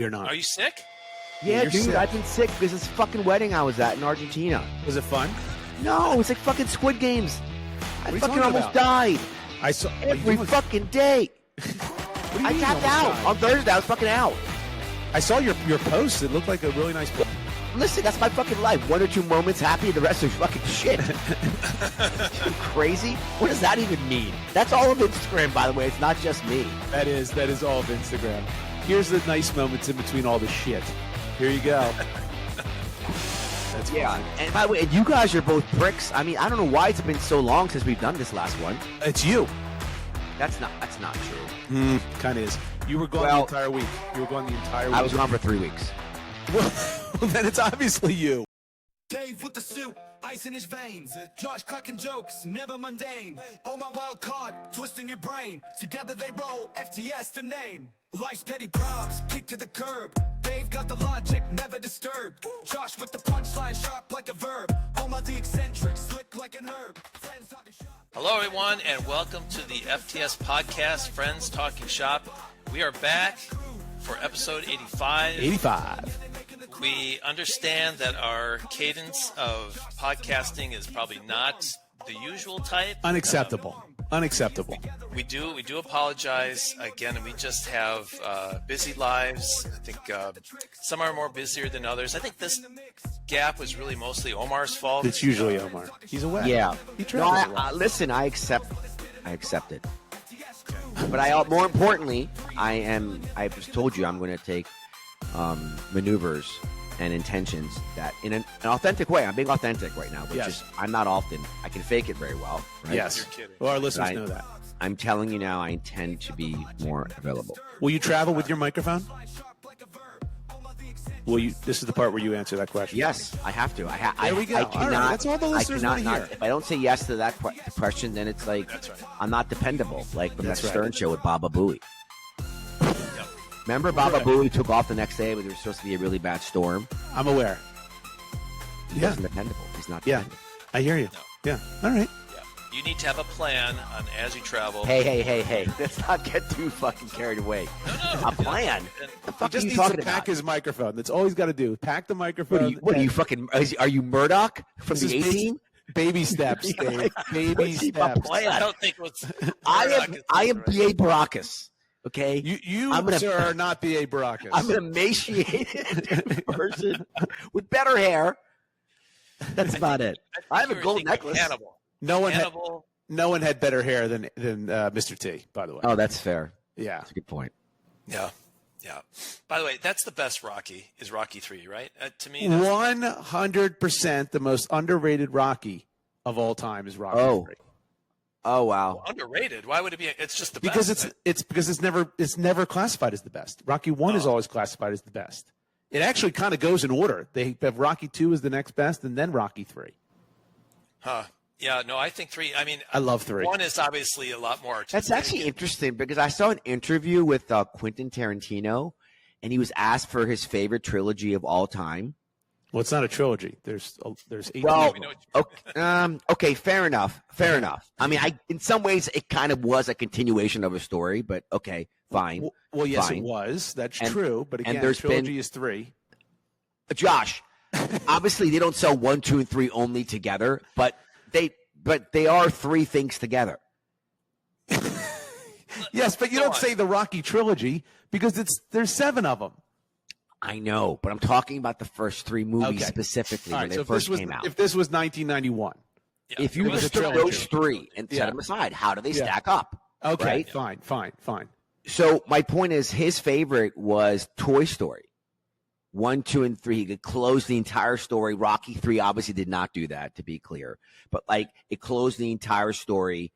You're not. Are you sick? Yeah, You're dude, sick. I've been sick because this fucking wedding I was at in Argentina. Was it fun? No, it's like fucking Squid Games. I are you fucking talking almost about? died I saw every fucking day. What do you I mean tapped you almost out died? on Thursday. I was fucking out. I saw your post. It looked like a really nice post. Listen, that's my fucking life. 1 or 2 moments happy, the rest is fucking shit. You crazy? What does that even mean? That's all of Instagram, by the way. It's not just me. That is all of Instagram. Here's the nice moments in between all the shit. Here you go. That's Yeah. fun. And by the way, you guys are both pricks. I mean, I don't know why it's been so long since we've done this last one. It's you. That's not true. Kind of is. You were gone Well, the entire week. You were gone the entire week. I was gone for 3 weeks. Well, then it's obviously you. Dave with the suit, ice in his veins. Josh cracking jokes, never mundane. Oh my wild card, twisting your brain. Together they roll, FTS the name. Life's petty problems, kick to the curb. Dave got the logic, never disturbed. Josh with the punchline, sharp like a verb. Omar the eccentric, slick like an herb. Friends talking shop. Hello, everyone, and welcome to the FTS podcast, Friends Talking Shop. We are back for episode 85. 85. We understand that our cadence of podcasting is probably not the usual type. Unacceptable. Unacceptable. We do apologize again, and we just have busy lives. I think some are more busier than others. I think this gap was really mostly Omar's fault. It's usually Omar. He's away. Yeah. He No, travels a lot. listen, I accept it. But more importantly, I just told you I'm going to take maneuvers and intentions that in an authentic way. I'm being authentic right now, which Yes. is I'm not often. I can fake it very well. Right? Yes. You're kidding. Well, our listeners Right. know that. I'm telling you now, I intend to be more available. Will you travel with your microphone? Will you? This is the part where you answer that question. Yes, I have to. There we go. I All cannot, right, that's all the listeners I cannot wanna not. hear. If I don't say yes to that question, then it's like That's right. I'm not dependable. Like from That's that right. Stern show with Baba Booey. Yep. Remember Baba Right. Booey took off the next day, but there was supposed to be a really bad storm. I'm aware. He Yeah. wasn't dependable. He's not Yeah. dependable. I hear you. Yeah. All right. Yeah. You need to have a plan on as you travel. Hey. Let's not get too fucking carried away. A plan? The He fuck just are you needs talking to pack about? his microphone. That's all he's got to do. Pack the microphone. What are you fucking? Are you Murdoch from This the is A-Team? Baby steps, Dave. Baby Keep a steps. plan. I don't think what's I am B.A. Baracus. Okay, You I'm gonna- sir, are not B.A. Baracus. I'm an emaciated person with better hair. That's about it. I have a gold necklace. Hannibal. no one had better hair than Mr. T, by the way. Oh, that's fair. Yeah. That's a good point. Yeah. By the way, that's the best Rocky, is Rocky 3, right? To me, that's 100% the most underrated Rocky of all time is Rocky Oh. 3. Oh wow. underrated. Why would it be? It's just the Because best. it's never classified as the best. Rocky 1 is always classified as the best. It actually kind of goes in order. They have Rocky 2 as the next best and then Rocky 3. Huh. Yeah, no, I think 3. I mean, I love 3. 1 is obviously a lot more artistic. That's actually interesting because I saw an interview with Quentin Tarantino, and he was asked for his favorite trilogy of all time. Well, it's not a trilogy. There's 18. Well, We know what okay, fair enough. I mean, in some ways, it kind of was a continuation of a story, but okay, fine. Well, yes, fine. it was. That's And- true. But again, there's trilogy been- is 3. Josh, obviously, they don't sell 1, 2, and 3 only together, but they are 3 things together. Yes, but you Go don't on. say the Rocky trilogy because there's 7 of them. I know, but I'm talking about the first 3 movies Okay. specifically All when right, they so first came out. if this was 1991, Yeah, If you it was a just took trilogy. those 3 and set Yeah. them aside, how do they Yeah. stack up? okay, Right? fine. So my point is, his favorite was Toy Story. 1, 2, and 3. He could close the entire story. Rocky 3 obviously did not do that, to be clear. But like, it closed the entire story,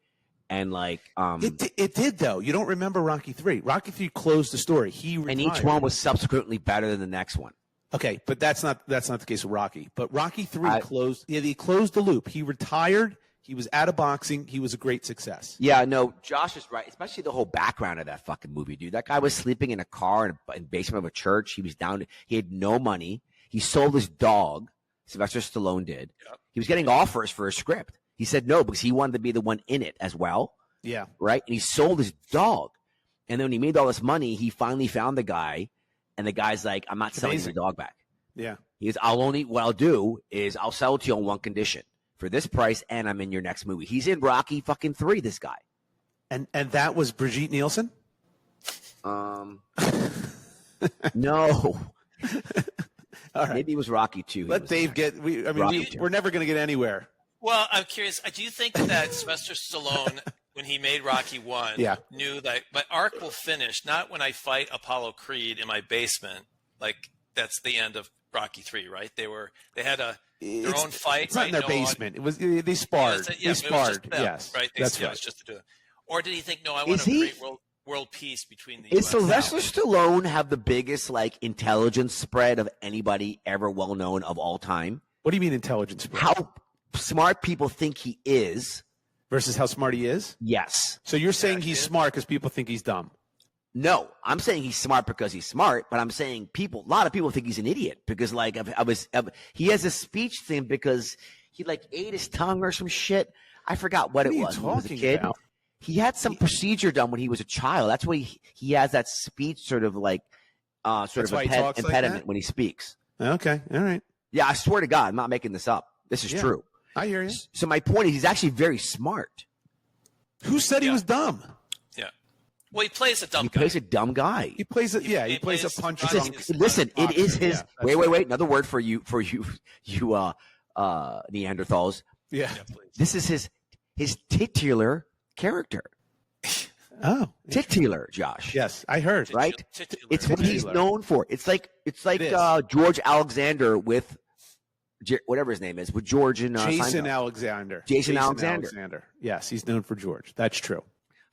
and like, It did though. You don't remember Rocky 3. Rocky 3 closed the story. He and retired. each one was subsequently better than the next one. Okay, but that's not the case with Rocky. But Rocky 3 I- closed. Yeah, he closed the loop. He retired. He was out of boxing. He was a great success. Yeah, no, Josh is right. Especially the whole background of that fucking movie, dude. That guy was sleeping in a car in the basement of a church. He was down. He had no money. He sold his dog. Sylvester Stallone did. Yep. He was getting offers for a script. He said no because he wanted to be the one in it as well, Yeah. right? And he sold his dog. And then when he made all this money, he finally found the guy And the guy's like, I'm not selling you the amazing. dog back. Yeah. What I'll do is I'll sell it to you on one condition for this price, and I'm in your next movie. He's in Rocky fucking 3, this guy. And that was Brigitte Nielsen? No. All right. Maybe it was Rocky 2. Let Dave get. We're never going to get anywhere. Well, I'm curious. Do you think that Sylvester Stallone, when he made Rocky 1, knew that my arc will finish not when I fight Apollo Creed in my basement? Like, that's the end of Rocky 3, right? They had their own fight. It's not in their basement. It was they sparred. They sparred. Yes, right. That's right. It was just to do it. Or did he think, no, I want to create world peace between the Is US Sylvester Stallone have the biggest like intelligence spread of anybody ever well known of all time? What do you mean intelligence spread? How smart people think he is versus how smart he is? Yes. So you're saying he's smart because people think he's dumb? No, I'm saying he's smart because he's smart, but I'm saying a lot of people think he's an idiot because like he has a speech thing because he like ate his tongue or some shit. I forgot what it was. When he was a kid. About? He had some procedure done when he was a child. That's why he has that speech sort of like impediment like when he speaks. Okay, all right. Yeah, I swear to God, I'm not making this up. This is true. I hear you. So my point is he's actually very smart. Who said he was dumb? Yeah. Well, he plays a dumb guy. He plays a dumb guy. He plays it. Yeah, he plays a punch drunk. Listen, it is his. Yeah, wait. Another word for you Neanderthals. Yeah. This is his titular character. Oh, titular, Josh. Yes, I heard. Right? Titular. It's what he's known for. It's like George Alexander with whatever his name is with George and Jason Seinfeld. Alexander. Jason Alexander. Yes, he's known for George. That's true.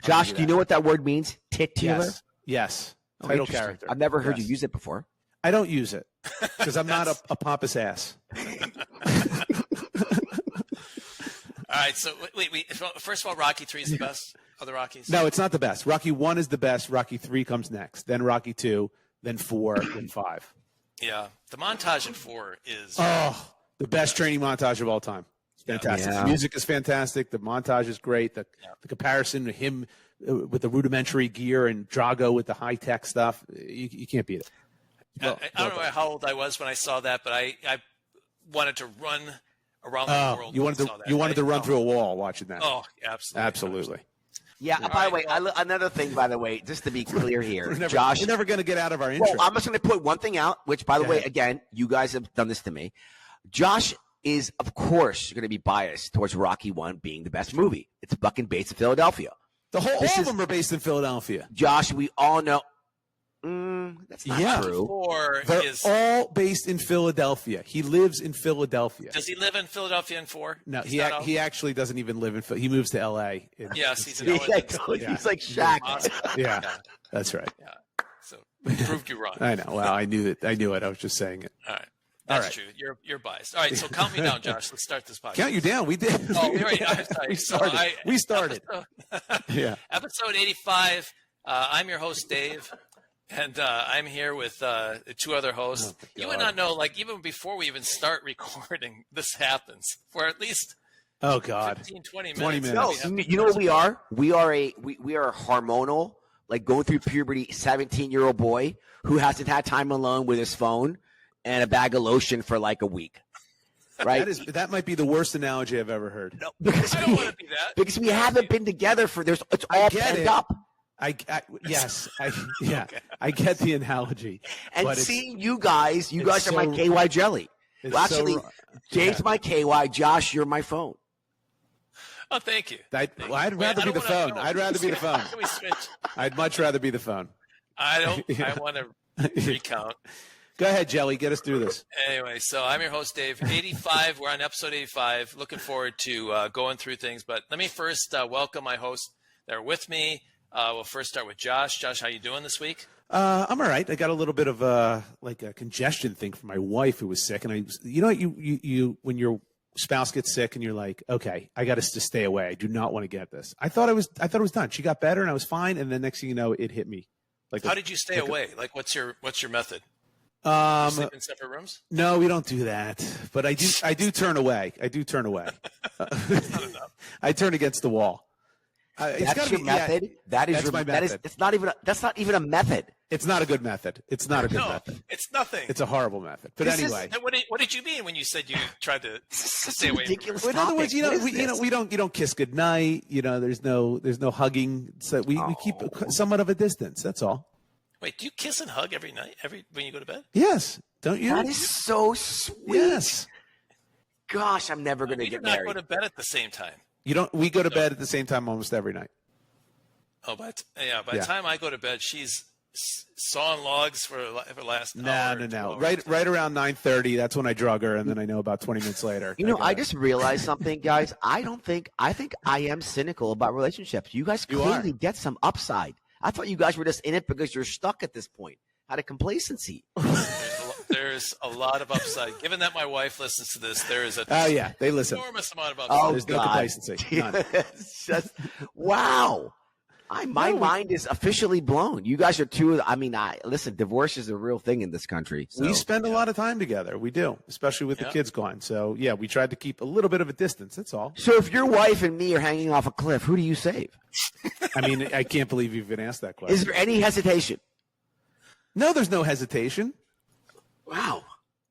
Josh, do you know what that word means? Titular? Yes. Oh, Title character. I've never heard you use it before. I don't use it because I'm not a pompous ass. All right, so wait. First of all, Rocky 3 is the best of the Rockies? No, it's not the best. Rocky 1 is the best. Rocky 3 comes next. Then Rocky 2, then 4, then 5. Yeah. The montage in 4 is the best training montage of all time. It's fantastic. Yeah. The music is fantastic. The montage is great. The comparison to him with the rudimentary gear and Drago with the high-tech stuff, you can't beat it. I don't know how old I was when I saw that, but I wanted to run around the world. You wanted to run through a wall watching that. Oh, absolutely. Absolutely. Yeah. By the way, another thing. By the way, just to be clear here, Josh, we're never going to get out of our intro. Well, I'm just going to put one thing out. Which, by the way, again, you guys have done this to me. Josh is, of course, going to be biased towards Rocky 1 being the best movie. It's fucking based in Philadelphia. All of them are based in Philadelphia. Josh, we all know. That's not true. 4 They're is all based in Philadelphia. He lives in Philadelphia. Does he live in Philadelphia in 4? No, he actually doesn't even live in Philadelphia. He moves to L.A. Yes, he's in He's LA. like Shaq. Yeah, that's right. Yeah. So proved you wrong. I know. Well, I knew it. I was just saying it. All right. That's true. You're biased. All right, so count me down, Josh. Let's start this podcast. Count you down. We did. Oh, right. I'm sorry. We started. Yeah. Episode 85. I'm your host, Dave. And I'm here with 2 other hosts. You would not know, like, even before we even start recording, this happens for at least 15, 20 minutes. No, you know what we are? We are a hormonal, like going through puberty, 17-year-old boy who hasn't had time alone with his phone and a bag of lotion for like a week. Right? That might be the worst analogy I've ever heard. No, because I don't want to be that. Because we haven't been together it's all pent up. I get the analogy. And seeing you guys are my KY jelly. Well, actually, Dave's my KY. Josh, you're my phone. Oh, thank you. I'd rather be the phone. I'd rather be the phone. Can we switch? I'd much rather be the phone. I want to recount. Go ahead, Jelly. Get us through this. Anyway, so I'm your host, Dave. 85. We're on episode 85. Looking forward to going through things. But let me first welcome my hosts that are with me. We'll first start with Josh. Josh, how you doing this week? I'm all right. I got a little bit of a congestion thing from my wife who was sick, and you when your spouse gets sick and you're like, okay, I got to stay away. I do not want to get this. I thought it was done. She got better and I was fine, and then next thing you know, it hit me. How did you stay away? Like, what's your method? Sleep in separate rooms? No, we don't do that. But I do turn away. I do turn away. That's not enough. I turn against the wall. That's your method. That is your method. That's not even a method. It's not a good method. It's not a good method. It's nothing. It's a horrible method. But anyway, what did you mean when you said you tried to stay away? Ridiculous. In other words, you don't kiss goodnight. There's no hugging. So we keep somewhat of a distance. That's all. Wait, do you kiss and hug every night? When you go to bed? Yes. Don't you? That is so sweet. Yes. Gosh, I'm never going to get married. We do not go to bed at the same time. You don't. We go to bed at the same time almost every night. Oh, by the time I go to bed, she's sawing logs for the last hour. No. Right around 9:30. That's when I drug her, and then I know about 20 minutes later. I just realized something, guys. I think I am cynical about relationships. You guys clearly get some upside. I thought you guys were just in it because you're stuck at this point out of complacency. There's a lot of upside. Given that my wife listens to this, there is they listen. Enormous amount of upside. There's no complacency. None. It's just wow. My mind is officially blown. You guys are two. Listen, divorce is a real thing in this country. So. We spend a lot of time together. We do, especially with the kids gone. So, we tried to keep a little bit of a distance. That's all. So if your wife and me are hanging off a cliff, who do you save? I can't believe you've been asked that question. Is there any hesitation? No, there's no hesitation. Wow.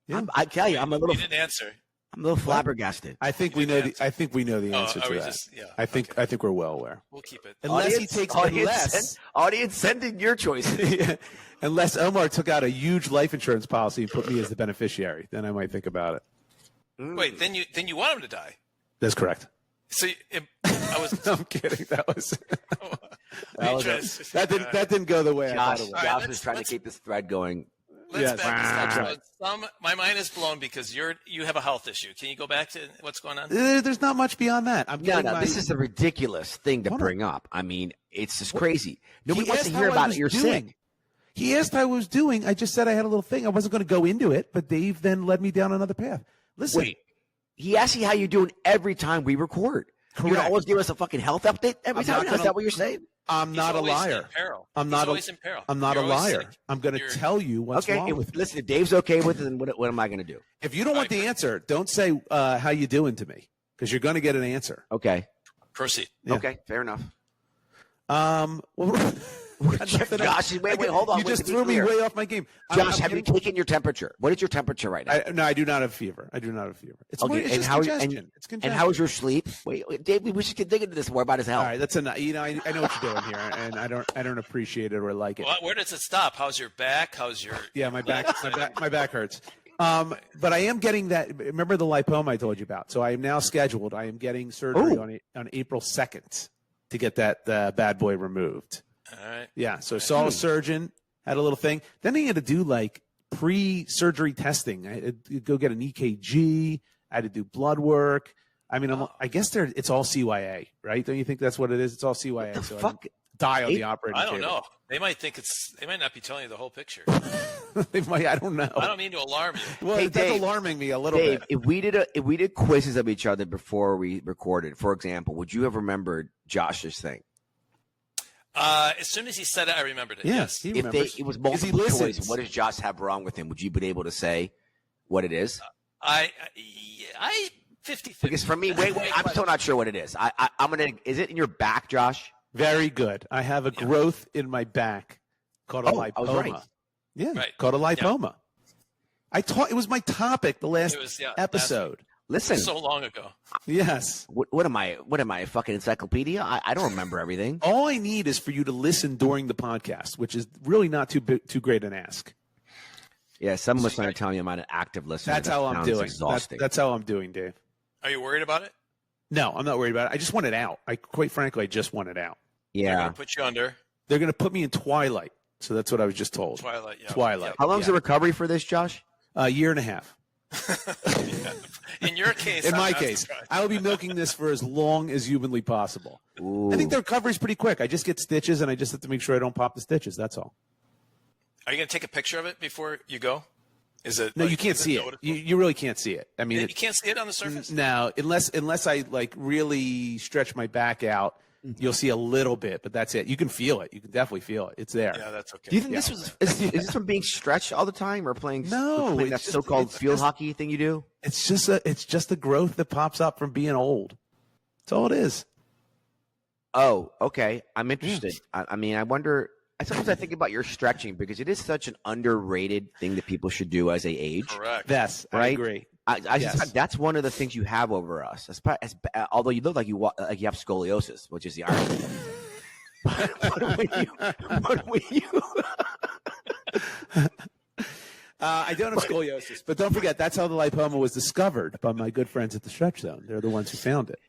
Yeah. I tell you, I'm a little. You didn't answer. I'm a little flabbergasted. I think we know the answer to that. I think we're well aware. We'll keep it. Unless he takes audience send in your choices. Unless Omar took out a huge life insurance policy and put me as the beneficiary, then I might think about it. Wait, then you want him to die? That's correct. So I was. I'm kidding. That didn't go the way I thought it would. Josh was trying to keep this thread going. Let's back this up. My mind is blown because you have a health issue. Can you go back to what's going on? There's not much beyond that. This is a ridiculous thing to bring up. It's just crazy. Nobody wants to hear about it. You're sick. He asked how I was doing. I just said I had a little thing. I wasn't going to go into it, but Dave then led me down another path. Listen. Wait. He asks you how you're doing every time we record. Correct. You always give us a fucking health update every time. Is that what you're saying? I'm not a liar. I'm not a liar. I'm going to tell you what's wrong with listen, if Dave's okay with it, then what am I going to do? If you don't want the answer, don't say how you doing to me because you're going to get an answer. Okay. Proceed. Yeah. Okay, fair enough. Josh, wait, hold on. You just threw me way off my game. Josh, have you taken your temperature? What is your temperature right now? No, I do not have fever. It's just congestion. It's congestion. And how is your sleep? Wait, Dave, we should get into this more about his health. All right, that's enough. I know what you're doing here, and I don't appreciate it or like it. Well, where does it stop? How's your back? My back hurts. But I am getting that. Remember the lipoma I told you about? So I am now scheduled. I am getting surgery on April 2nd to get that bad boy removed. All right. Yeah. So saw a surgeon, had a little thing. Then he had to do like pre-surgery testing. I had to go get an EKG. I had to do blood work. I guess it's all CYA, right? Don't you think that's what it is? It's all CYA. What the so fuck? Die on the operating table. I don't know. They might not be telling you the whole picture. They might. I don't know. I don't mean to alarm you. Well, that's Dave, alarming me a little bit. If we did quizzes of each other before we recorded, for example, would you have remembered Josh's thing? As soon as he said it, I remembered it. Yes. If it was multiple choice, what does Josh have wrong with him? Would you be able to say what it is? I 50-50. Because for me, wait, I'm still not sure what it is. I'm gonna. Is it in your back, Josh? Very good. I have a growth in my back called a lipoma. I was right. Yeah, right. Called a lipoma. Yeah. It was my topic the last episode. Listen, so long ago. Yes. What am I? A fucking encyclopedia? I don't remember everything. All I need is for you to listen during the podcast, which is really not too great an ask. Yeah, some of us are telling you I'm an active listener. That's how I'm doing. Exhausting. That's how I'm doing, Dave. Are you worried about it? No, I'm not worried about it. I just want it out. Quite frankly, I just want it out. Yeah. They're going to put you under. They're going to put me in Twilight. So that's what I was just told. Twilight. Twilight. How long's the recovery for this, Josh? A year and a half. In your case. In my case. I will be milking this for as long as humanly possible. Ooh. I think the recovery is pretty quick. I just get stitches, and I just have to make sure I don't pop the stitches. That's all. Are you going to take a picture of it before you go? Is it? No, you can't see it. You really can't see it. I mean, you can't see it on the surface. No, unless I like really stretch my back out, you'll see a little bit, but that's it. You can feel it. You can definitely feel it. It's there. Yeah, that's okay. Do you think is this from being stretched all the time or playing? No, that so-called field hockey thing you do. It's just the growth that pops up from being old. That's all it is. Oh, okay. I'm interested. I mean, I wonder. Sometimes I think about your stretching because it is such an underrated thing that people should do as they age. Correct. Yes, right? I agree. I suspect that's one of the things you have over us. Although you look like you have scoliosis, which is the irony. But when you I don't have scoliosis, but don't forget that's how the lipoma was discovered by my good friends at the Stretch Zone. They're the ones who found it.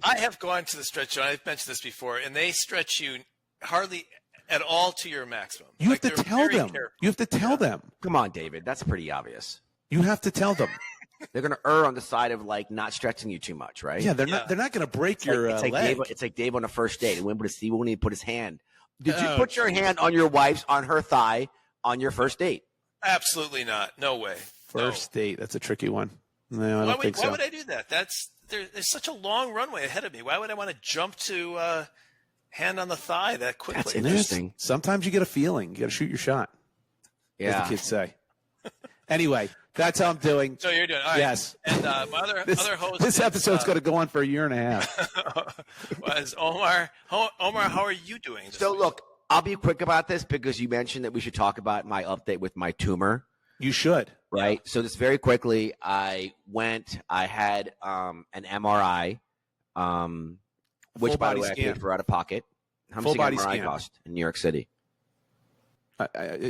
I have gone to the Stretch Zone. I've mentioned this before, and they stretch you hardly at all to your maximum. You have to tell them. You have to tell them. Come on, David. That's pretty obvious. You have to tell them. They're going to err on the side of like not stretching you too much, right? Yeah, they're not going to break your leg. It's like Dave on a first date. He went to put his hand. Did you put your hand on her thigh on your first date? Absolutely not. No way. First date. That's a tricky one. No, I don't think so. Why would I do that? There's such a long runway ahead of me. Why would I want to jump to hand on the thigh that quickly? That's interesting. Sometimes you get a feeling. You got to shoot your shot. Yeah. As the kids say. Anyway, that's how I'm doing. So you're doing all right. Yes. And my other host. This episode's going to go on for a year and a half. Was Omar? Omar, how are you doing? So look, I'll be quick about this because you mentioned that we should talk about my update with my tumor. You should. Right. Yeah. So just very quickly, I had an MRI, which by the way I paid for out of pocket. How much does an MRI cost in New York City?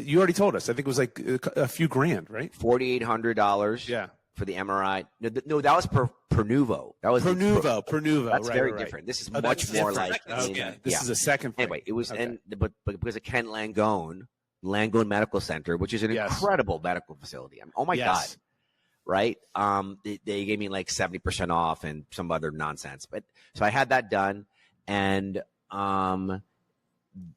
You already told us. I think it was like a few grand, right? $4,800. Yeah. For the MRI. No, that was Pernuvo. That was Pernuvo. That's right, very right. different. This is much more like. This is a second thing. Anyway, it was but because of Ken Langone Medical Center, which is an incredible medical facility. I mean, oh my God. Right? They gave me like 70% off and some other nonsense. But so I had that done, and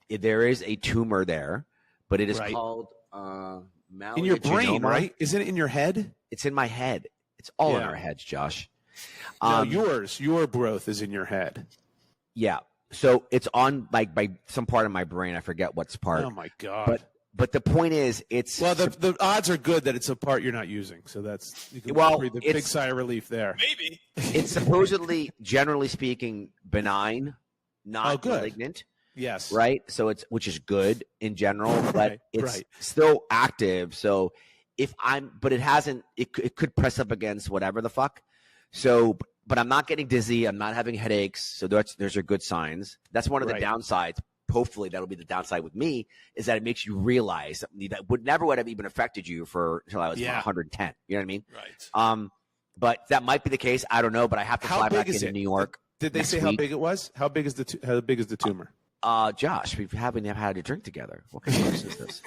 there is a tumor there, but it is called in your brain, right? Isn't it in your head? It's in my head. It's all in our heads, Josh. No, your growth is in your head. Yeah. So it's on like by some part of my brain. I forget what's part. Oh my God. But the point is, it's the odds are good that it's a part you're not using. So that's breathe a big sigh of relief there. Maybe it's supposedly, generally speaking, benign, not malignant. Yes. Right. So which is good in general, but it's still active. So but it hasn't. It could press up against whatever the fuck. So, but I'm not getting dizzy. I'm not having headaches. So those are good signs. That's one of the downsides. Hopefully that'll be the downside with me, is that it makes you realize that would have even affected you until I was 110. You know what I mean? Right. But that might be the case. I don't know. But I have to fly back into New York. Did they say how big it was? How big is the tumor? Josh, we haven't had a drink together. What kind of question is this?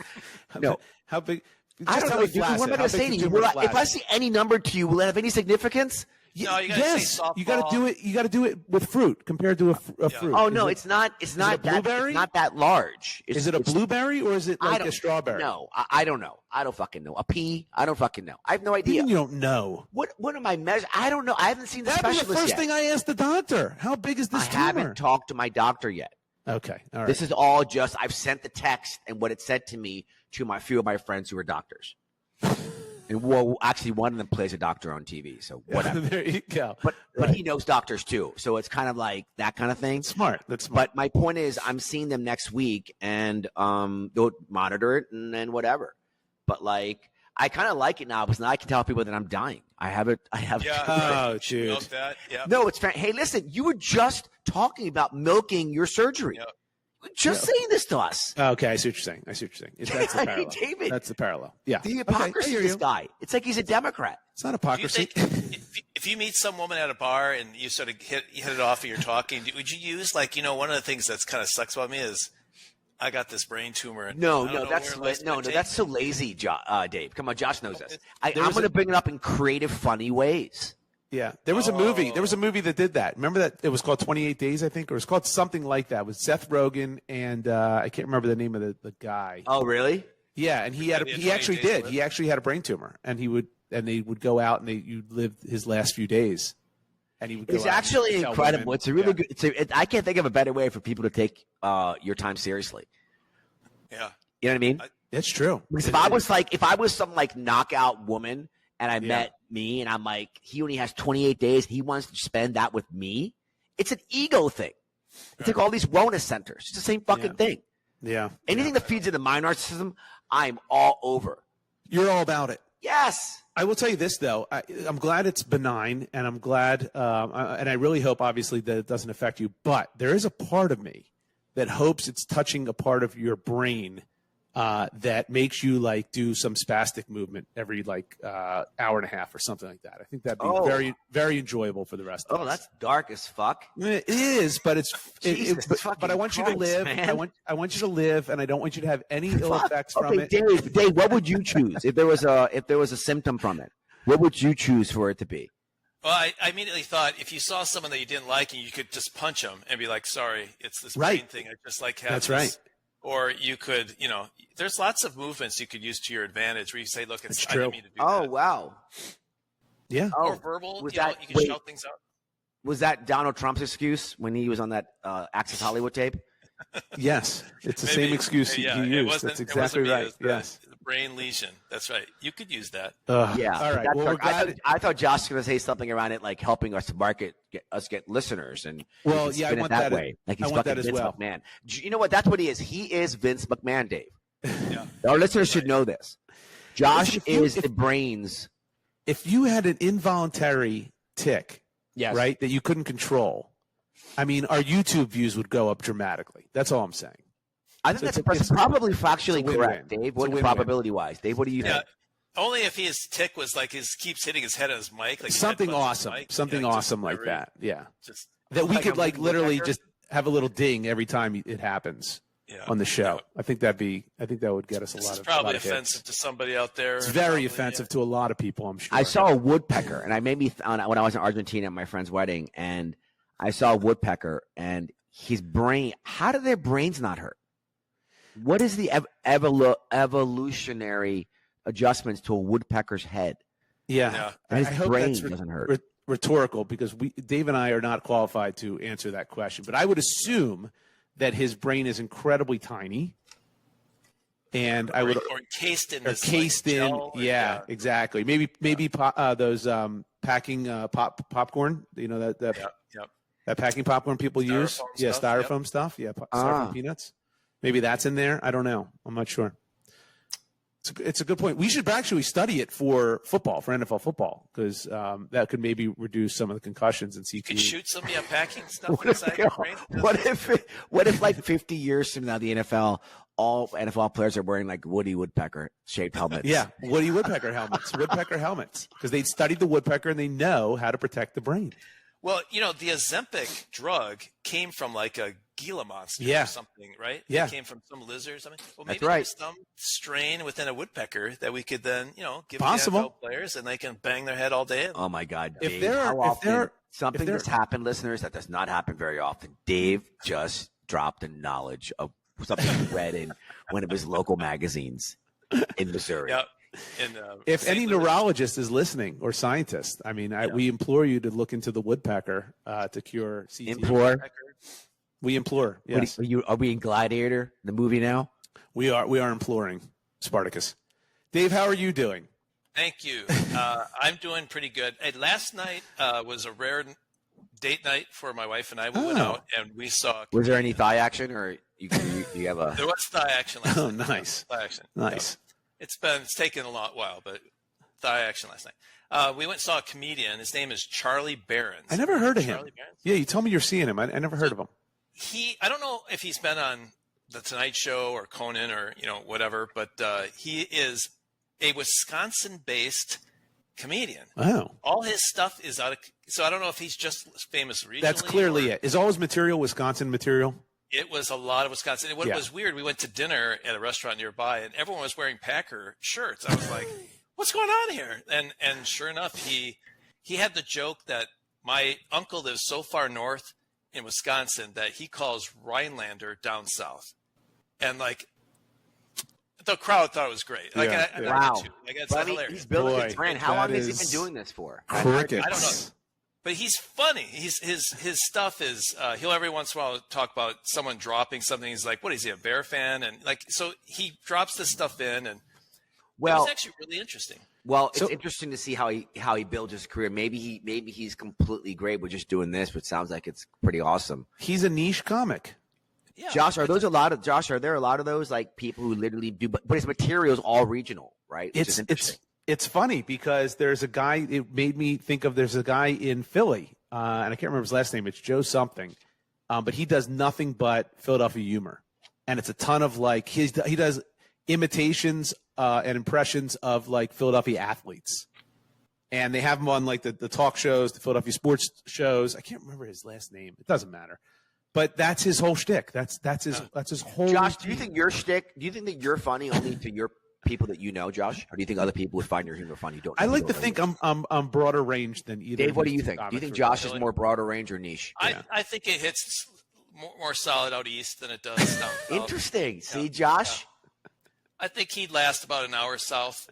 No. How big? I don't know. Dude, what am I going to say to you? If I see any number to you, will it have any significance? No, you gotta say softball. You got to do it. You got to do it with fruit compared to a fruit. Oh no, it's not. It's not that. It's not that large. Is it a blueberry or is it like a strawberry? No, I don't know. I don't fucking know. A pea? I don't fucking know. I have no idea. You don't know. What am I measuring? I don't know. I haven't seen the specialist yet. That was the first thing I asked the doctor. How big is this tumor? I haven't talked to my doctor yet. Okay, all right. This is all just I've sent the text and what it said to me to my few of my friends who are doctors. And actually, one of them plays a doctor on TV, so whatever. There you go. But he knows doctors too, so it's kind of like that kind of thing. Smart. That's smart. But my point is, I'm seeing them next week, and they'll monitor it and then whatever. But like, I kind of like it now because now I can tell people that I'm dying. I have it. Yeah. Oh, dude. Yeah. No, it's fair. Hey, listen, you were just talking about milking your surgery. Yeah. Just saying this to us. Okay, I see what you're saying. That's the parallel. David, that's the parallel. Yeah. The hypocrisy of this guy. It's like he's a Democrat. It's not hypocrisy. If you meet some woman at a bar and you sort of hit it off and you're talking, would you use one of the things that's kind of sucks about me is I got this brain tumor. No, that's so lazy, Dave. Come on, Josh knows this. I'm going to bring it up in creative, funny ways. Yeah, there was a movie. There was a movie that did that. Remember that? It was called 28 Days, I think, or it was called something like that with Seth Rogen and I can't remember the name of the guy. Oh, really? Yeah, and he actually did. He actually had a brain tumor, and they would go out and you live his last few days, and he would. It's actually incredible. Women. It's a really good. I can't think of a better way for people to take your time seriously. Yeah, you know what I mean. It's true. Because if I was some like knockout woman. And I met me, and I'm like, he only has 28 days. He wants to spend that with me. It's an ego thing. It's like all these wellness centers. It's the same fucking thing. Yeah. Anything that feeds into my narcissism, I'm all over. You're all about it. Yes. I will tell you this, though. I'm glad it's benign, and I'm glad, and I really hope, obviously, that it doesn't affect you. But there is a part of me that hopes it's touching a part of your brain that makes you like do some spastic movement every hour and a half or something like that. I think that'd be very, very enjoyable for the rest of us. Oh, that's dark as fuck. It is, but but I want you to live. Man. I want you to live, and I don't want you to have any ill effects from it. Dave, what would you choose if there was a symptom from it? What would you choose for it to be? Well, I immediately thought if you saw someone that you didn't like and you could just punch them and be like, sorry, it's this brain thing. I just like having That's right. Or you could, there's lots of movements you could use to your advantage where you say, look, I didn't mean to do that. Oh, wow. Yeah. Or verbal, you can shout things out. Was that Donald Trump's excuse when he was on that Access Hollywood tape? Yes. It's the same excuse he used. That's exactly right. Yes. The brain lesion. That's right. You could use that. Yeah. All right. Well, I thought Josh was going to say something around it, like helping us to get listeners. And I want that way. Like he's I want fucking that as Vince well. McMahon. You know what? That's what he is. He is Vince McMahon, Dave. Yeah. Our listeners should know this. Josh is the brains. If you had an involuntary tick, Yes. right, that you couldn't control, I mean, our YouTube views would go up dramatically. That's all I'm saying. I think that's probably factually correct, Dave. What probability-wise? Dave, what do you think? Only if his tick was like keeps hitting his head on his mic. Like something awesome. Something awesome like that. Yeah. That we could literally just have a little ding every time it happens on the show. I think that would get us a lot of. It's probably offensive to somebody out there. It's very offensive to a lot of people, I'm sure. I saw a woodpecker, and I made me when I was in Argentina at my friend's wedding, and I saw a woodpecker, and his brain. How do their brains not hurt? What is the evolutionary adjustments to a woodpecker's head? Yeah. His I hope brain that's doesn't hurt. Rhetorical, because Dave and I are not qualified to answer that question. But I would assume that his brain is incredibly tiny, and I would encased in gel, yeah, exactly. Maybe those packing popcorn. You know that packing popcorn people use. Styrofoam stuff. Yeah, styrofoam peanuts. Maybe that's in there. I don't know. I'm not sure. It's a good point. We should actually study it for football, for NFL football, because that could maybe reduce some of the concussions and CTE. You could shoot somebody up packing stuff inside your brain. What if like 50 years from now, the NFL, all NFL players are wearing like Woody Woodpecker shaped helmets? Yeah, Woody Woodpecker helmets. Because they studied the woodpecker and they know how to protect the brain. Well, the Ozempic drug came from like a Gila monster or something, right? Yeah. It came from some lizard or something. Well, maybe there's some strain within a woodpecker that we could then, give Possible. to NFL players and they can bang their head all day. Oh, my God, Dave. If that's happened, listeners, that does not happen very often. Dave just dropped the knowledge of something he read in one of his local magazines in Missouri. Yep. If any neurologist is listening or scientist, I mean, we implore you to look into the woodpecker to cure CTE. Implore? We implore. Yes. Are we in Gladiator, the movie now? We are imploring, Spartacus. Dave, how are you doing? Thank you. I'm doing pretty good. Last night was a rare date night for my wife and I. We went out and we saw. Was there any thigh action, or you have a? There was thigh action last night. Oh, nice. Thigh action. Nice. It's taken a while, but thigh action last night. We went and saw a comedian. His name is Charlie Barons. I never heard of him. Charlie Barons? Yeah, you told me you're seeing him. I never heard of him. I don't know if he's been on the Tonight Show or Conan or whatever, but he is a Wisconsin-based comedian. Oh. All his stuff is out of. So I don't know if he's just famous regionally. That's clearly it. Is all his material Wisconsin material? It was a lot of Wisconsin. What was weird, we went to dinner at a restaurant nearby, and everyone was wearing Packer shirts. I was like, "What's going on here?" And sure enough, he had the joke that my uncle lives so far north in Wisconsin that he calls Rhinelander down south, and like the crowd thought it was great. Like, wow, it's hilarious. He's building his brand. How long has he been doing this for? Crickets. I don't know. But he's funny. His stuff is he'll every once in a while talk about someone dropping something. He's like, "What is he, a Bear fan?" And like, so he drops this stuff in. And Well, was actually really interesting. Well, it's interesting to see how he builds his career. Maybe he's completely great with just doing this, but sounds like it's pretty awesome. He's a niche comic. Yeah, Josh, are there a lot of those like people who literally do, but his material is all regional, right? It's funny because there's a guy. It made me think of there's a guy in Philly, and I can't remember his last name. It's Joe something, but he does nothing but Philadelphia humor, and it's a ton of like he does imitations and impressions of like Philadelphia athletes, and they have him on like the talk shows, the Philadelphia sports shows. I can't remember his last name. It doesn't matter. But that's his whole shtick. That's his whole. Josh, do you think your shtick? Do you think that you're funny only to your people that you know, Josh, or do you think other people would find your humor funny? I like to think I'm broader range than either. Dave, what do you think? Do you think Josh is more broader range or niche? I think it hits more solid out east than it does down south. Interesting. See, Josh. I think he'd last about an hour south,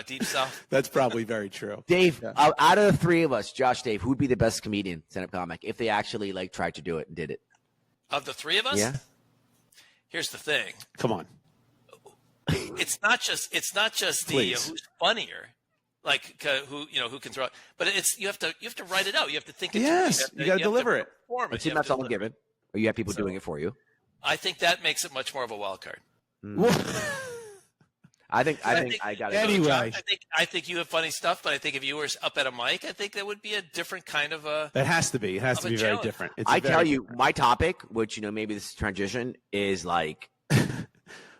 deep south. That's probably very true. Dave, out of the three of us, Josh, Dave, who'd be the best comedian, stand-up comic, if they actually like tried to do it and did it? Of the three of us? Yeah. Here's the thing. Come on. It's not just the who's funnier, like who can throw it, but it's you have to write it out. You have to think it. Yes, you got to deliver it. But that's all given. Or you have people doing it for you. I think that makes it much more of a wild card. I think I got it. Anyway, I think you have funny stuff, but I think if you were up at a mic, I think that would be a different kind of a. It has to be. It has to be very different. I tell you, my topic, which maybe this is transition, is like.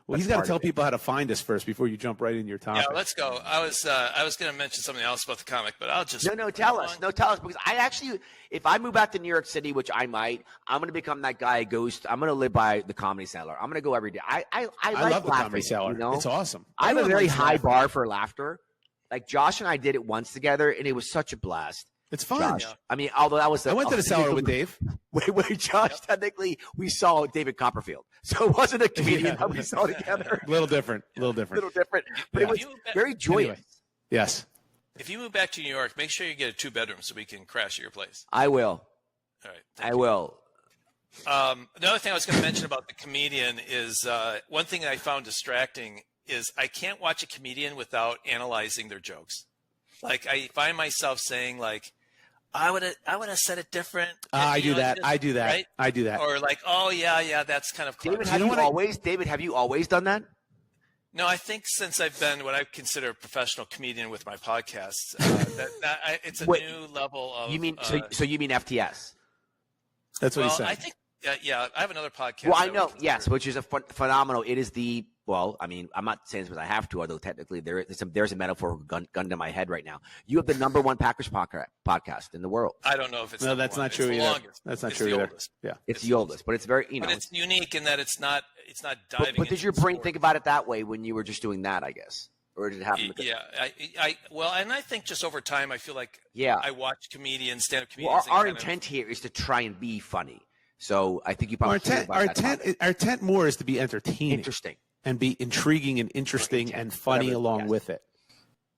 Well, he's got to tell people how to find us first before you jump right into your topic. Yeah, let's go. I was going to mention something else about the comic, but I'll just tell us because I actually, if I move back to New York City, which I might, I'm going to become that guy who goes. I'm going to live by the Comedy Cellar. I'm going to go every day. I like love the laughing, Comedy Cellar. It's awesome. I have a very high bar for laughter. Like Josh and I did it once together, and it was such a blast. It's fun. Josh, I mean, although that was I went to the cellar with Dave. Wait, Josh. Yep. Technically, we saw David Copperfield, so it wasn't a comedian that we saw together. A little different. But it was very joyous. Anyway. Yes. If you move back to New York, make sure you get a 2-bedroom so we can crash at your place. I will. All right. I will. The other thing I was going to mention about the comedian is one thing that I found distracting is I can't watch a comedian without analyzing their jokes. Like I find myself saying like, I would have said it different. I do that. Right? I do that. Or like, oh yeah, that's kind of clever. David, have you always done that? No, I think since I've been what I consider a professional comedian with my podcasts, it's a new level of. You mean so you mean FTS? That's what he said. I think I have another podcast. Well, I know, yes, which is a phenomenal. It is the. Well, I mean, I'm not saying this because I have to, although technically there's a metaphor gun to my head right now. You have the #1 Packers podcast in the world. I don't know if it's that's not true either. That's not true either. Yeah, it's the oldest, but it's very But it's unique in that it's not diving. But did your brain think about it that way when you were just doing that? I guess, or did it happen? Yeah, and I think just over time, I feel like I watch comedians, stand-up comedians. Well, our intent here is to try and be funny. So I think you probably our intent more is to be entertaining. Interesting. And be intriguing and interesting and funny along with it.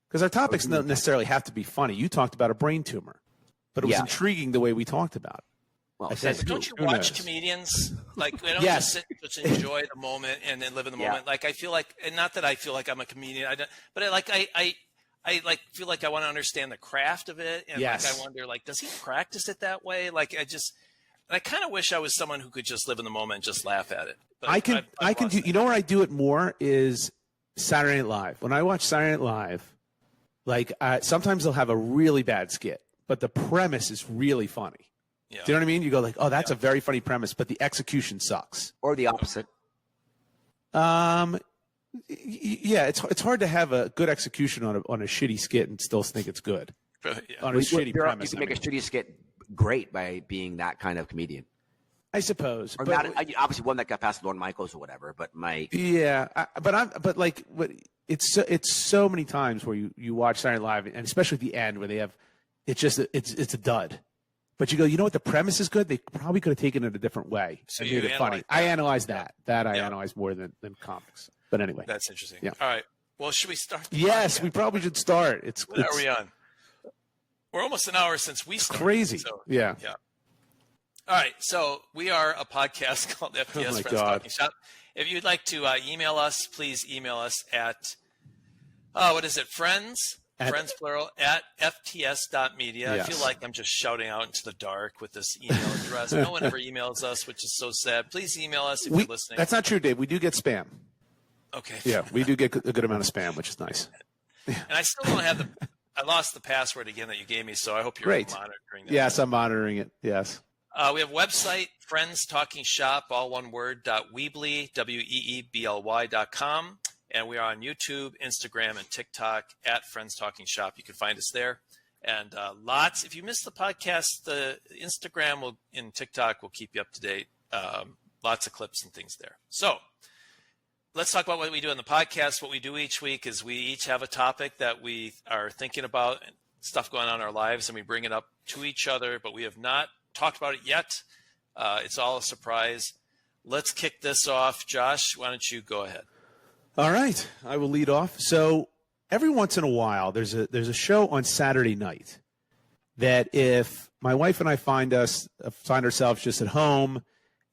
Because our topics don't necessarily have to be funny. You talked about a brain tumor, but it was intriguing the way we talked about it. Well, don't you watch comedians? Like, they don't just sit and just enjoy the moment and then live in the moment. Like, I feel like, and not that I feel like I'm a comedian, but I feel like I want to understand the craft of it. And like, I wonder, like, does he practice it that way? Like, I kind of wish I was someone who could just live in the moment and just laugh at it. But I can do. You know where I do it more is Saturday Night Live. When I watch Saturday Night Live, like sometimes they'll have a really bad skit, but the premise is really funny. Yeah. Do you know what I mean? You go like, oh, that's a very funny premise, but the execution sucks. Or the opposite. Yeah, it's hard to have a good execution on a shitty skit and still think it's good. On a shitty premise, you can make a shitty skit great by being that kind of comedian. I suppose, or not, obviously one that got past Lorne Michaels or whatever. But it's so many times where you watch Saturday Night Live, and especially at the end where they have it's a dud. But you go, you know what? The premise is good. They probably could have taken it a different way and made it funny. I analyze that. I analyze more than comics. But anyway, that's interesting. Yeah. All right. Well, should we start? Yes, we probably should start. What are we on? We're almost an hour since we started. Crazy. So, yeah. All right. So we are a podcast called FTS Friends Talking Shop. If you'd like to email us, please email us at What is it? Friends plural at FTS.media. Yes. I feel like I'm just shouting out into the dark with this email address. No one ever emails us, which is so sad. Please email us if you're listening. That's not true, Dave. We do get spam. Okay. Yeah, we do get a good amount of spam, which is nice. And I still don't have I lost the password again that you gave me, so I hope you're monitoring that. Yes, I'm monitoring it. Yes. We have a website, Friends Talking Shop, all one word, .weebly, WEEBLY.com. And we are on YouTube, Instagram, and TikTok at Friends Talking Shop. You can find us there. And lots, if you missed the podcast, the Instagram and TikTok will keep you up to date. Lots of clips and things there. So let's talk about what we do in the podcast. What we do each week is we each have a topic that we are thinking about, and stuff going on in our lives, and we bring it up to each other, but we have not talked about it yet. It's all a surprise. Let's kick this off. Josh, why don't you go ahead? All right, I will lead off. So every once in a while, there's a show on Saturday night that if my wife and I find ourselves just at home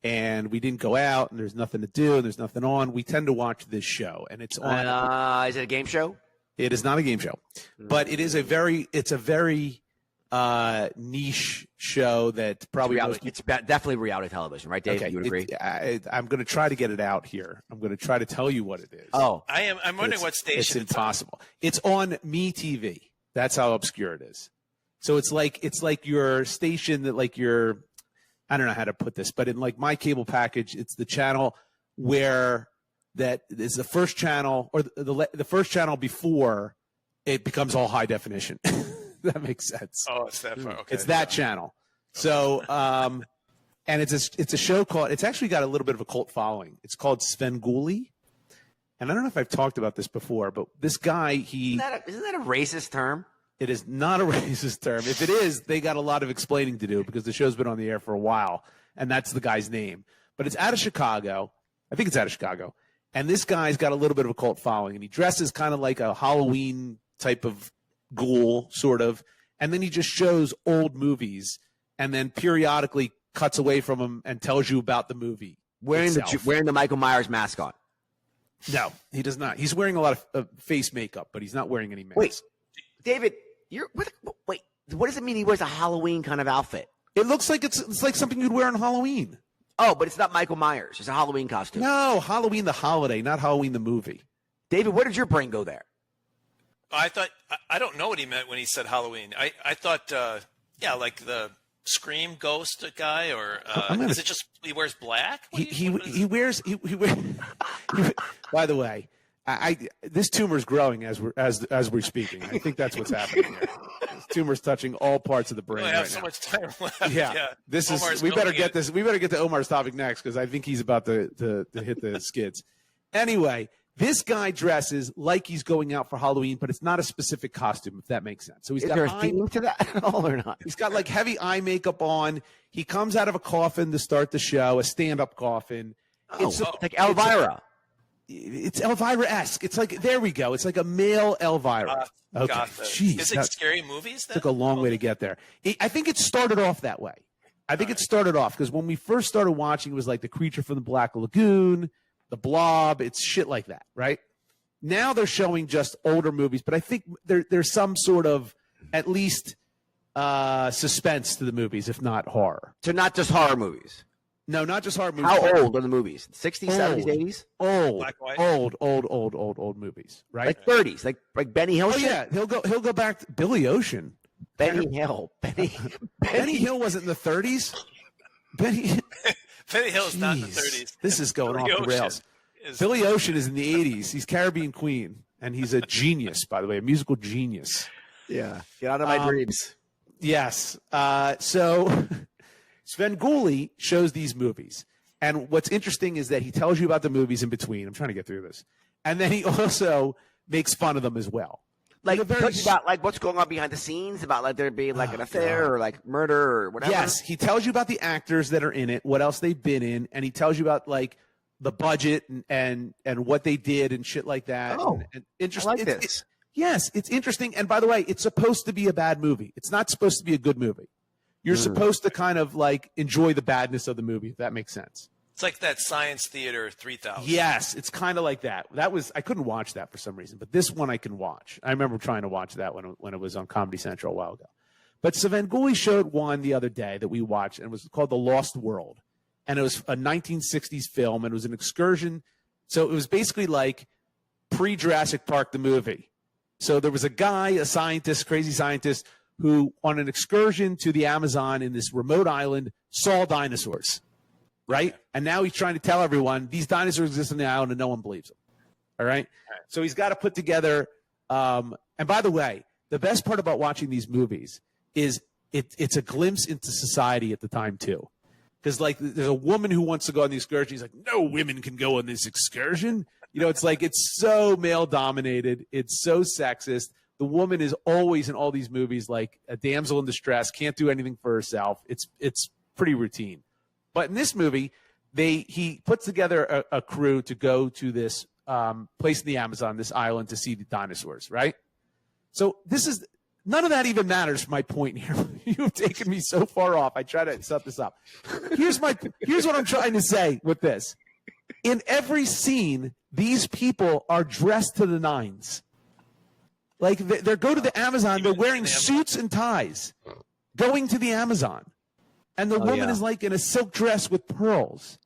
and we didn't go out and there's nothing to do and there's nothing on, we tend to watch this show. And it's on. Is it a game show? It is not a game show, but it's a very niche show that probably it's definitely reality television, right, Dave? Okay. You would agree? I'm going to try to get it out here. I'm going to try to tell you what it is. Oh, I'm wondering what station. It's impossible. It's on MeTV. That's how obscure it is. So it's like your station that like your, I don't know how to put this, but in like my cable package, it's the channel where that is the first channel or the first channel before it becomes all high definition. That makes sense. Oh, it's that far. Okay. It's that channel. So, and it's a show called, it's actually got a little bit of a cult following. It's called Svengoolie. And I don't know if I've talked about this before, but this guy, isn't that a racist term? It is not a racist term. If it is, they got a lot of explaining to do because the show's been on the air for a while, and that's the guy's name. But it's out of Chicago. I think it's out of Chicago. And this guy's got a little bit of a cult following, and he dresses kind of like a Halloween type of ghoul, sort of. And then he just shows old movies and then periodically cuts away from them and tells you about the movie. Wearing the Michael Myers mask on. No, he does not. He's wearing a lot of face makeup, but he's not wearing any mask. Wait, David, what does it mean he wears a Halloween kind of outfit? It looks like it's like something you'd wear on Halloween. Oh, but it's not Michael Myers. It's a Halloween costume. No, Halloween the holiday, not Halloween the movie. David, where did your brain go there? I don't know what he meant when he said Halloween. I thought, like the Scream ghost guy, or is it just he wears black? He wears. By the way, this tumor is growing as we're speaking. I think that's what's happening here. This tumor's touching all parts of the brain. I have so much time left. Yeah. This is. We better get this. We better get to Omar's topic next because I think he's about to hit the skids. Anyway. This guy dresses like he's going out for Halloween, but it's not a specific costume, if that makes sense. So is there a theme to that at all or not? He's got like heavy eye makeup on. He comes out of a coffin to start the show, a stand-up coffin. It's like Elvira. It's Elvira-esque. It's like, there we go. It's like a male Elvira. Okay. Jeez. Is it scary movies then? Took a long way to get there. I think it started off that way. I think it started off because when we first started watching, it was like The Creature from the Black Lagoon, The Blob, it's shit like that, right? Now they're showing just older movies, but I think there's some sort of at least suspense to the movies, if not horror. So not just horror movies. No, not just horror movies. How old are the movies? 60s, 70s, 80s? Old movies, right? Like 30s, like Benny Hill. Oh yeah, he'll go back to Billy Ocean. Benny Hill. Benny Hill wasn't in the 30s. Benny Hill's not in the 30s. This is going off the rails. Billy Ocean is in the 80s. He's Caribbean Queen, and he's a genius, by the way, a musical genius. Yeah, get out of my dreams. Yes. So Svengoolie shows these movies, and what's interesting is that he tells you about the movies in between. I'm trying to get through this, and then he also makes fun of them as well. Like about like what's going on behind the scenes, about like there being like an affair or like murder or whatever. Yes, he tells you about the actors that are in it, what else they've been in, and he tells you about like the budget and what they did and shit like that. Oh, and interesting. I like this. Yes, it's interesting. And by the way, it's supposed to be a bad movie. It's not supposed to be a good movie. You're supposed to kind of like enjoy the badness of the movie, if that makes sense. It's like that Science Theater 3000. Yes, it's kind of like that. I couldn't watch that for some reason, but this one I can watch. I remember trying to watch that when it was on Comedy Central a while ago. But Svengoolie showed one the other day that we watched, and it was called The Lost World. And it was a 1960s film, and it was an excursion. So it was basically like pre-Jurassic Park, the movie. So there was a guy, a scientist, crazy scientist, who on an excursion to the Amazon in this remote island saw dinosaurs, right? And now he's trying to tell everyone these dinosaurs exist on the island and no one believes him. All right? So he's got to put together and by the way, the best part about watching these movies is it's a glimpse into society at the time too. Because like there's a woman who wants to go on the excursion. He's like, no women can go on this excursion. You know, it's like it's so male dominated. It's so sexist. The woman is always in all these movies like a damsel in distress, can't do anything for herself. It's pretty routine. But in this movie, he puts together a crew to go to this place in the Amazon, this island, to see the dinosaurs, right? So none of that even matters for my point here. You've taken me so far off. I try to set this up. Here's what I'm trying to say with this. In every scene, these people are dressed to the nines. Like they go to the Amazon, they're wearing suits and ties, going to the Amazon. And the woman is like in a silk dress with pearls.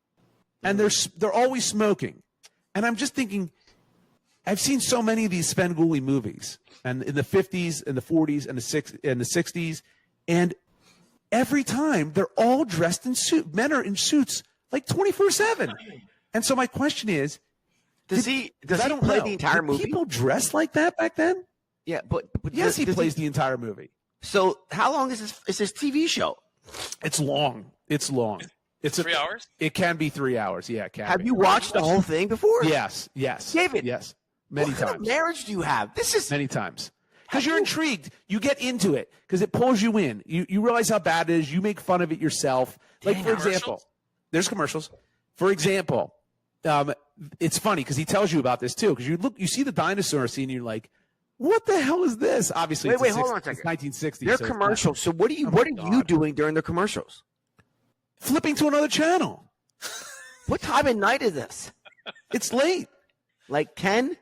And they're always smoking. And I'm just thinking, I've seen so many of these Svengoolie movies, and in the 50s and the 40s and the 60s, and every time they're all dressed in suits. Men are in suits like 24/7. And so my question is, does he play the entire movie? Did people dress like that back then? Yeah, but yes, he plays the entire movie. So how long is this TV show? It's long. It's long. It's 3 hours? It can be 3 hours. Yeah, it can. Have you watched the whole thing before? Yes. David. Yes. Many what times. Kind of marriage do you have? This is many times. Because you're intrigued. You get into it because it pulls you in. You realize how bad it is. You make fun of it yourself. Like, for example, there's commercials. For example, it's funny because he tells you about this too. Because you see the dinosaur scene and you're like, what the hell is this? Obviously, wait, hold on a second. It's 1960s. They're commercials. So what are you doing during the commercials? Flipping to another channel. What time of night is this? It's late. Like 10?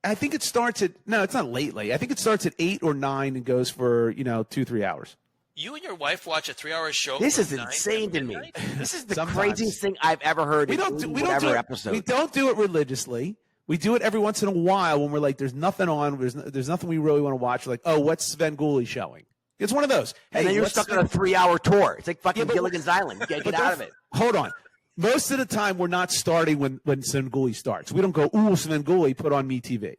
I think it starts at no, it's not late. I think it starts at 8 or 9 and goes for 2-3 hours. You and your wife watch a 3-hour show. This is insane to me. This is the craziest thing I've ever heard. We don't do it religiously. We do it every once in a while when we're like, there's nothing on. There's nothing we really want to watch. We're like, oh, what's Svengoolie showing? It's one of those. Hey, and then you're stuck on a 3-hour tour. It's like fucking Gilligan's Island. You gotta get out of it. Hold on. Most of the time, we're not starting when Svengoolie starts. We don't go, ooh, Svengoolie, put on MeTV.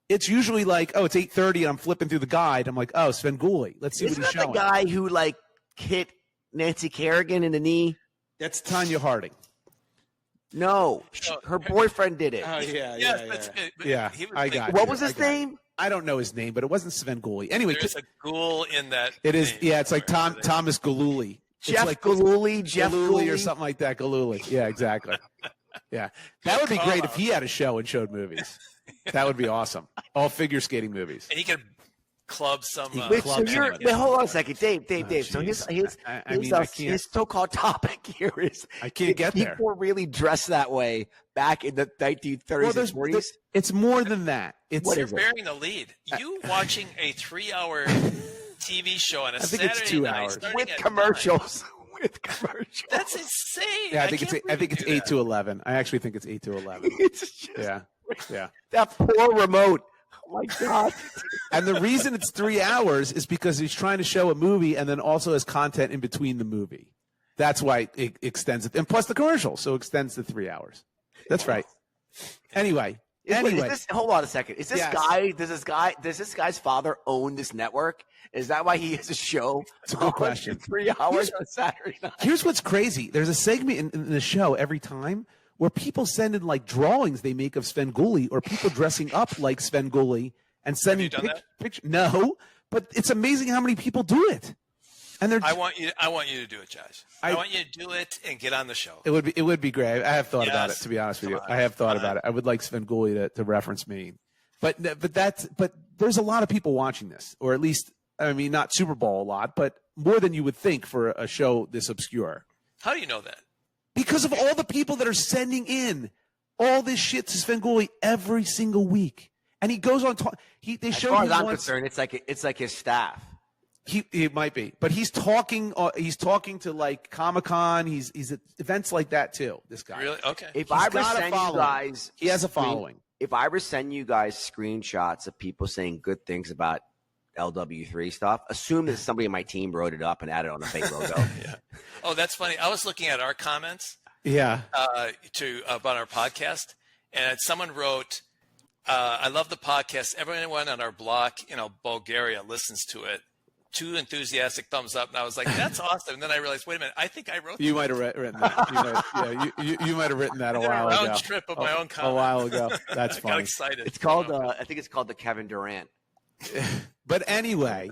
It's usually like, oh, it's 8:30 and I'm flipping through the guide. I'm like, oh, Svengoolie. Let's see what he's showing. Isn't that the guy who like hit Nancy Kerrigan in the knee? That's Tanya Harding. No, her boyfriend did it. Oh yeah, yeah. I got. What was his name? I don't know his name, but it wasn't Svengoolie. Anyway, there's a ghoul in that. It is. Yeah, it's like Thomas Galooly. Jeff like Galooly or something like that. Galooly. Yeah, exactly. Yeah, that would be great if he had a show and showed movies. That would be awesome. All figure skating movies. And he could club some. Wait, hold on a second, Dave. So his so-called topic here is I can't get there. People really dressed that way back in the 1930s and 40s. It's more than that. You're bearing the lead. You watching a 3-hour TV show on a Saturday 2 night hours with commercials. With commercials. That's insane. Yeah, I think it's 8 to 11. I actually think it's 8 to 11. It's just, yeah. That poor remote. Oh my God. And the reason it's 3 hours is because he's trying to show a movie and then also has content in between the movie. That's why it extends it. And plus the commercial, so it extends to 3 hours. That's right. Anyway. Hold on a second. Does this guy's father own this network? Is that why he has a show? It's a good question. 3 hours on Saturday night. Here's what's crazy. There's a segment in the show every time where people send in like drawings they make of Svengoolie or people dressing up like Svengoolie and sending pictures. No, but it's amazing how many people do it. And I want you to do it, Josh. I want you to do it and get on the show. It would be great. I have thought about it, to be honest with you. I have thought about it. I would like Svengoolie to reference me. But there's a lot of people watching this, or at least, I mean, not Super Bowl a lot, but more than you would think for a show this obscure. How do you know that? Because of all the people that are sending in all this shit to Svengoolie every single week. And he goes on talk. They show as far you as I'm once, concerned, it's like his staff. He might be, but he's talking. He's talking to like Comic-Con. He's at events like that too. This guy. Really? Okay. If I ever send you guys, he has a following. If I ever send you guys screenshots of people saying good things about LW3 stuff, assume that somebody in my team wrote it up and added on a fake logo. Yeah. Oh, that's funny. I was looking at our comments. Yeah. About our podcast, and someone wrote, "I love the podcast. Everyone on our block, Bulgaria, listens to it. 2 enthusiastic thumbs up." And I was like, "That's awesome." And then I realized, wait a minute, I think I wrote. You might have written that. You might have written that a while ago. Round trip of my own comment. A while ago. That's funny. I got excited. It's called. I think it's called the Kevin Durant. But anyway,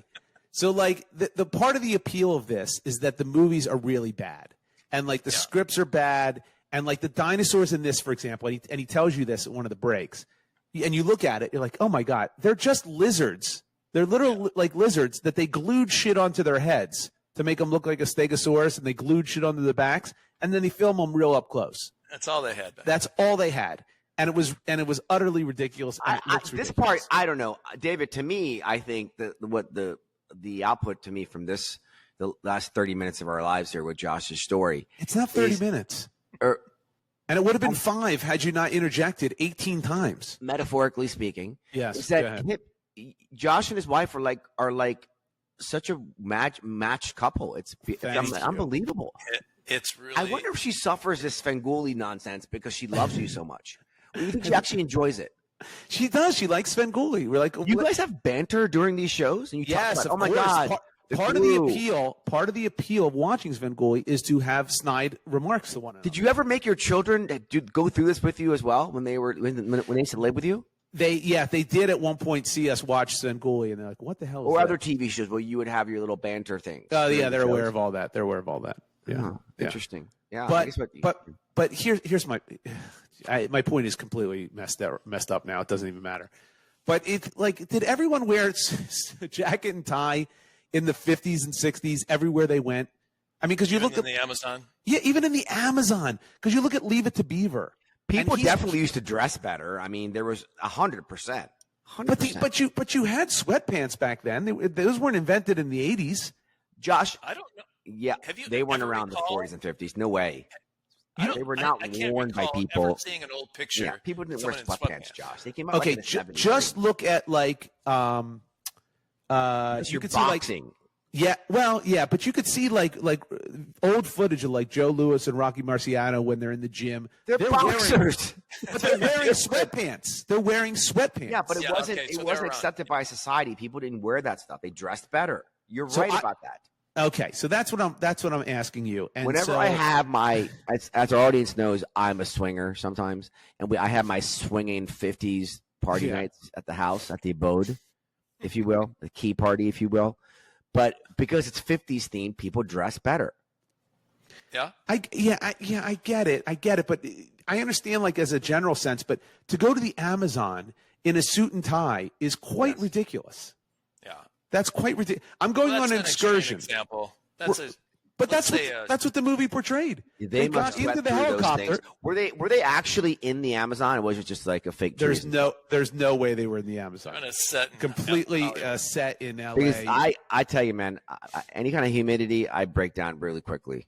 so like the part of the appeal of this is that the movies are really bad, and like the scripts are bad, and like the dinosaurs in this, for example, and he tells you this at one of the breaks, and you look at it, you're like, oh my god, they're just lizards. They're literal like lizards that they glued shit onto their heads to make them look like a stegosaurus, and they glued shit onto their backs, and then they film them real up close. That's all they had. That's all they had. And it was utterly ridiculous. And this part, I don't know, David. To me, I think that what the output to me from the last 30 minutes of our lives here with Josh's story. It's not 30 minutes, and it would have been 5 had you not interjected 18 times. Metaphorically speaking, yes. Is that Josh and his wife are like such a matched couple. It's unbelievable. It's really. I wonder if she suffers this Svengoolie nonsense because she loves you so much. Or you think she actually enjoys it? She does. She likes Svengoolie. We're like, you guys have banter during these shows, and you talk about, oh my god. Part of the appeal of watching Svengoolie is to have snide remarks to one another. Did you ever make your children go through this with you as well when they used to live with you? They did at one point see us watch Svengoolie, and they're like, "What the hell?" Or other TV shows where you would have your little banter things. Oh yeah, they're aware of all that. Yeah, interesting. Yeah, but here's my point is completely messed up now. It doesn't even matter. But did everyone wear a jacket and tie in the 50s and 60s everywhere they went? I mean, because you look at the Amazon. Yeah, even in the Amazon. Because you look at Leave It to Beaver. People definitely used to dress better. I mean, there was 100%. But you had sweatpants back then. Those weren't invented in the 80s. Josh, I don't know. Yeah, they weren't around the 40s and 50s. No way. They were not worn by people. Ever seeing an old picture. Yeah, people didn't wear sweatpants, Josh. They came out okay, like in the 70s. Just look at like you could boxing. See like but you could see like old footage of like Joe Louis and Rocky Marciano when they're in the gym. They're boxers. But they're wearing sweatpants. They're wearing sweatpants. Yeah, but it wasn't accepted by society. People didn't wear that stuff. They dressed better. You're right about that. Okay, so that's what I'm asking you. And whenever I have as our audience knows, I'm a swinger sometimes, and I have my swinging 50s party nights at the house, at the abode, if you will, the key party, if you will. But because it's 50s themed, people dress better. Yeah. I get it, but I understand like as a general sense. But to go to the Amazon in a suit and tie is quite ridiculous. Yeah. That's quite ridiculous. I'm going on an excursion. Example. That's what the movie portrayed. They got into the helicopter. Were they actually in the Amazon, or was it just like a fake? There's no way they were in the Amazon. On a set completely set in LA. Because I tell you, man, any kind of humidity, I break down really quickly.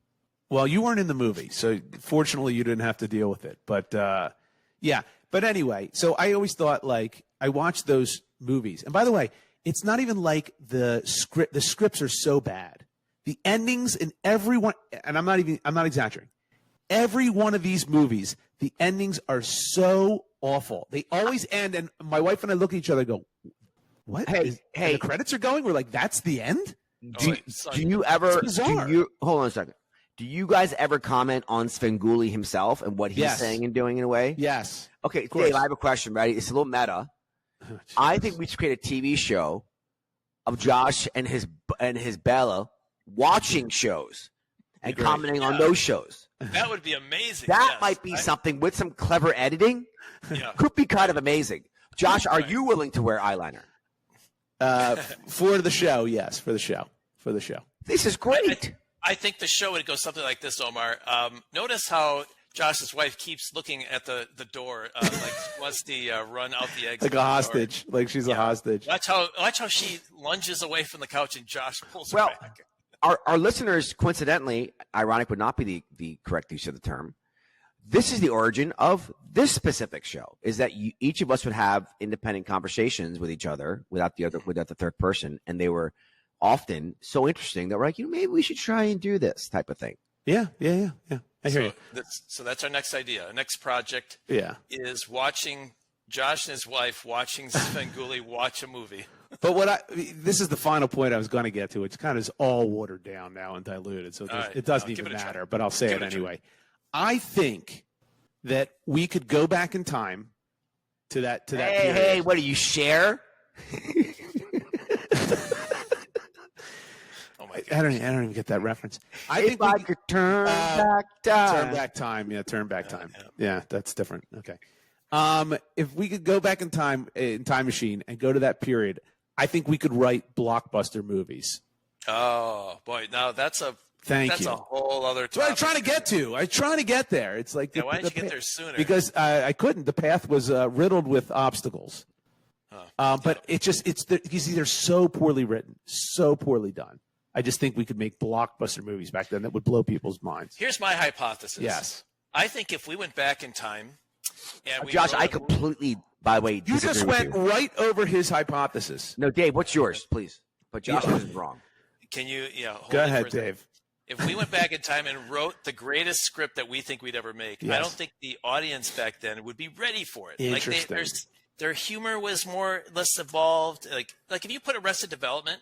Well, you weren't in the movie, so fortunately you didn't have to deal with it. But yeah. But anyway, so I always thought like I watched those movies, and by the way, it's not even like the script. The scripts are so bad. The endings in every one, and I'm not exaggerating. Every one of these movies, the endings are so awful. They always end, and my wife and I look at each other and go, "What? Hey, the credits are going." We're like, "That's the end." Do you ever? Hold on a second. Do you guys ever comment on Svengoolie himself and what he's saying and doing in a way? Yes. Okay, Dave, I have a question. Right? It's a little meta. Oh, I think we should create a TV show of Josh and his Bella watching shows and commenting on those shows. That would be amazing. That might be something with some clever editing. Yeah. Could be kind of amazing. Josh, are you willing to wear eyeliner? For the show, yes. For the show. This is great. I think the show would go something like this, Omar. Notice how Josh's wife keeps looking at the door, like wants to run out the exit. Like a hostage, like she's a hostage. Watch how she lunges away from the couch and Josh pulls her back. Our listeners, coincidentally, ironic would not be the correct use of the term. This is the origin of this specific show, is that each of us would have independent conversations with each other without the third person. And they were often so interesting that we're like, maybe we should try and do this type of thing. Yeah. I hear you. So that's our next idea. Our next project is watching Josh and his wife watching Svengoolie watch a movie. But this is the final point I was going to get to. It's kind of all watered down now and diluted, so it doesn't even matter. But I'll say it anyway. I think that we could go back in time to that period. Hey, what do you share? Oh my God. I don't even get that reference. I think I could turn back time. Turn back time. Yeah, turn back time. Yeah, that's different. Okay. If we could go back in time machine and go to that period, I think we could write blockbuster movies. Oh boy, now that's a whole other topic. That's what I'm trying to get to. I'm trying to get there. It's like why didn't you get there sooner? Because I couldn't. The path was riddled with obstacles. But because they're so poorly written, so poorly done. I just think we could make blockbuster movies back then that would blow people's minds. Here's my hypothesis. Yes. I think if we went back in time, and Josh, I completely. By the way, you just went right over his hypothesis. No, Dave, what's yours, please? But Josh is wrong. Can you? Go ahead, Dave. If we went back in time and wrote the greatest script that we think we'd ever make, I don't think the audience back then would be ready for it. Interesting. Like their humor was less evolved. Like if you put Arrested Development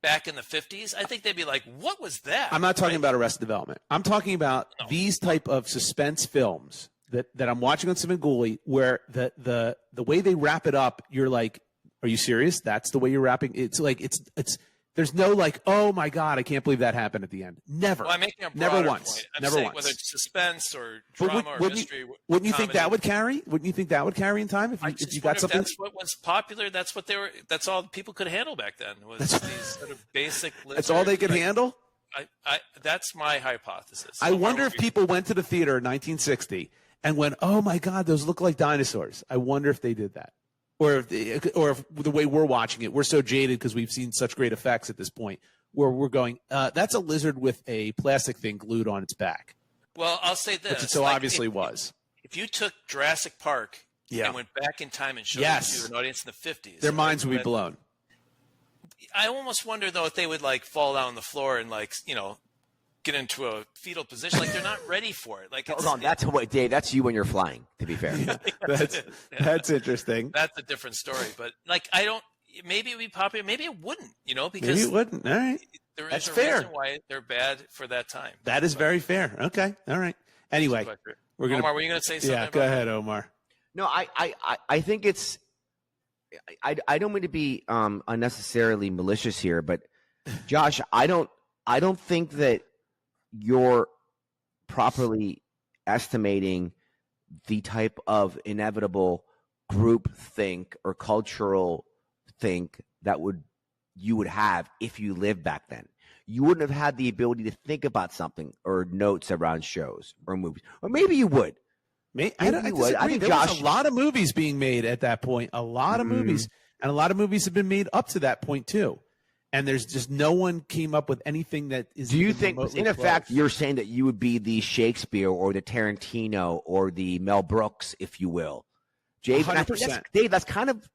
back in the 50s, I think they'd be like, "What was that?" I'm not talking about Arrested Development. I'm talking about these type of suspense films that I'm watching on Svengoolie, where the way they wrap it up, you're like, "Are you serious? That's the way you're wrapping?" It's like it's. There's no like, oh my God, I can't believe that happened at the end. Never. Well, I'm making a never broader once. point. I'm never saying once. Whether it's suspense or drama or mystery. Wouldn't you think that would carry? Wouldn't you think that would carry in time if you got something? That's what was popular. That's what they were. That's all people could handle back then. Was these sort of basic. That's all they could handle. That's my hypothesis. I wonder if people went to the theater in 1960 and went, "Oh my God, those look like dinosaurs." I wonder if they did that. Or if the way we're watching it, we're so jaded because we've seen such great effects at this point, where we're going, that's a lizard with a plastic thing glued on its back. Well, I'll say this. Which it so obviously was. If you took Jurassic Park and went back in time and showed it to an audience in the 50s, their minds would be blown. I almost wonder, though, if they would fall down on the floor and get into a fetal position. Like they're not ready for it. Hold on, that's what, Dave. That's you when you're flying. To be fair, that's interesting. That's a different story. But I don't. Maybe it would be popular. Maybe it wouldn't. Because maybe it wouldn't. All right, that's fair. Reason why they're bad for that time. That is very fair. Okay, all right. Anyway, Omar, were you going to say something? Yeah, go ahead, Omar. No, I think it's. I don't mean to be unnecessarily malicious here, but Josh, I don't think that you're properly estimating the type of inevitable group think or cultural think that you would have if you lived back then. You wouldn't have had the ability to think about something or notes around shows or movies, or maybe you would. I think there was a lot of movies being made at that point. A lot of movies, and a lot of movies have been made up to that point too. And there's just no one came up with anything that is. Do you think, in effect, you're saying that you would be the Shakespeare or the Tarantino or the Mel Brooks, if you will? Dave, 100%. Dave, that's kind of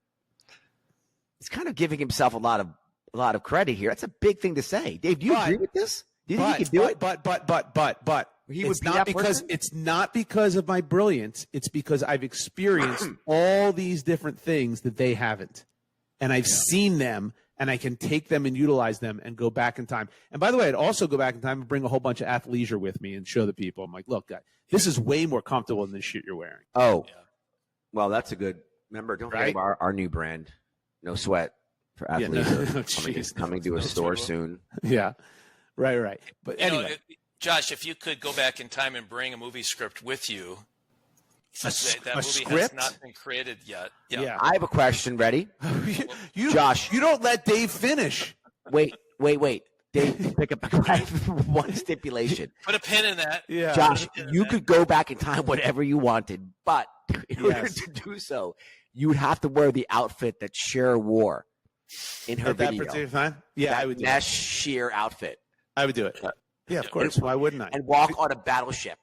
giving himself a lot of credit here. That's a big thing to say. Dave, do you agree with this? Do you think he could do it? But he would be that person? It's not because of my brilliance. It's because I've experienced all these different things that they haven't, and I've seen them. And I can take them and utilize them and go back in time. And by the way, I'd also go back in time and bring a whole bunch of athleisure with me and show the people. I'm like, look, guys, this is way more comfortable than the shit you're wearing. Oh, well, that's a good. Remember, don't forget about our new brand, No Sweat for athleisure, coming to a store soon. Yeah, right. But anyway, Josh, if you could go back in time and bring a movie script with you. That movie script? has not been created yet. Yeah. I have a question. Ready? Josh, you don't let Dave finish. Wait. Dave, pick up one stipulation. Put a pin in that. Yeah. Josh, you could go back in time whatever you wanted, but in order to do so, you would have to wear the outfit that Cher wore in her At that video. particular time? Yeah, that I would do mesh it. sheer outfit. I would do it. Yeah, of course. Why wouldn't I? And walk on a battleship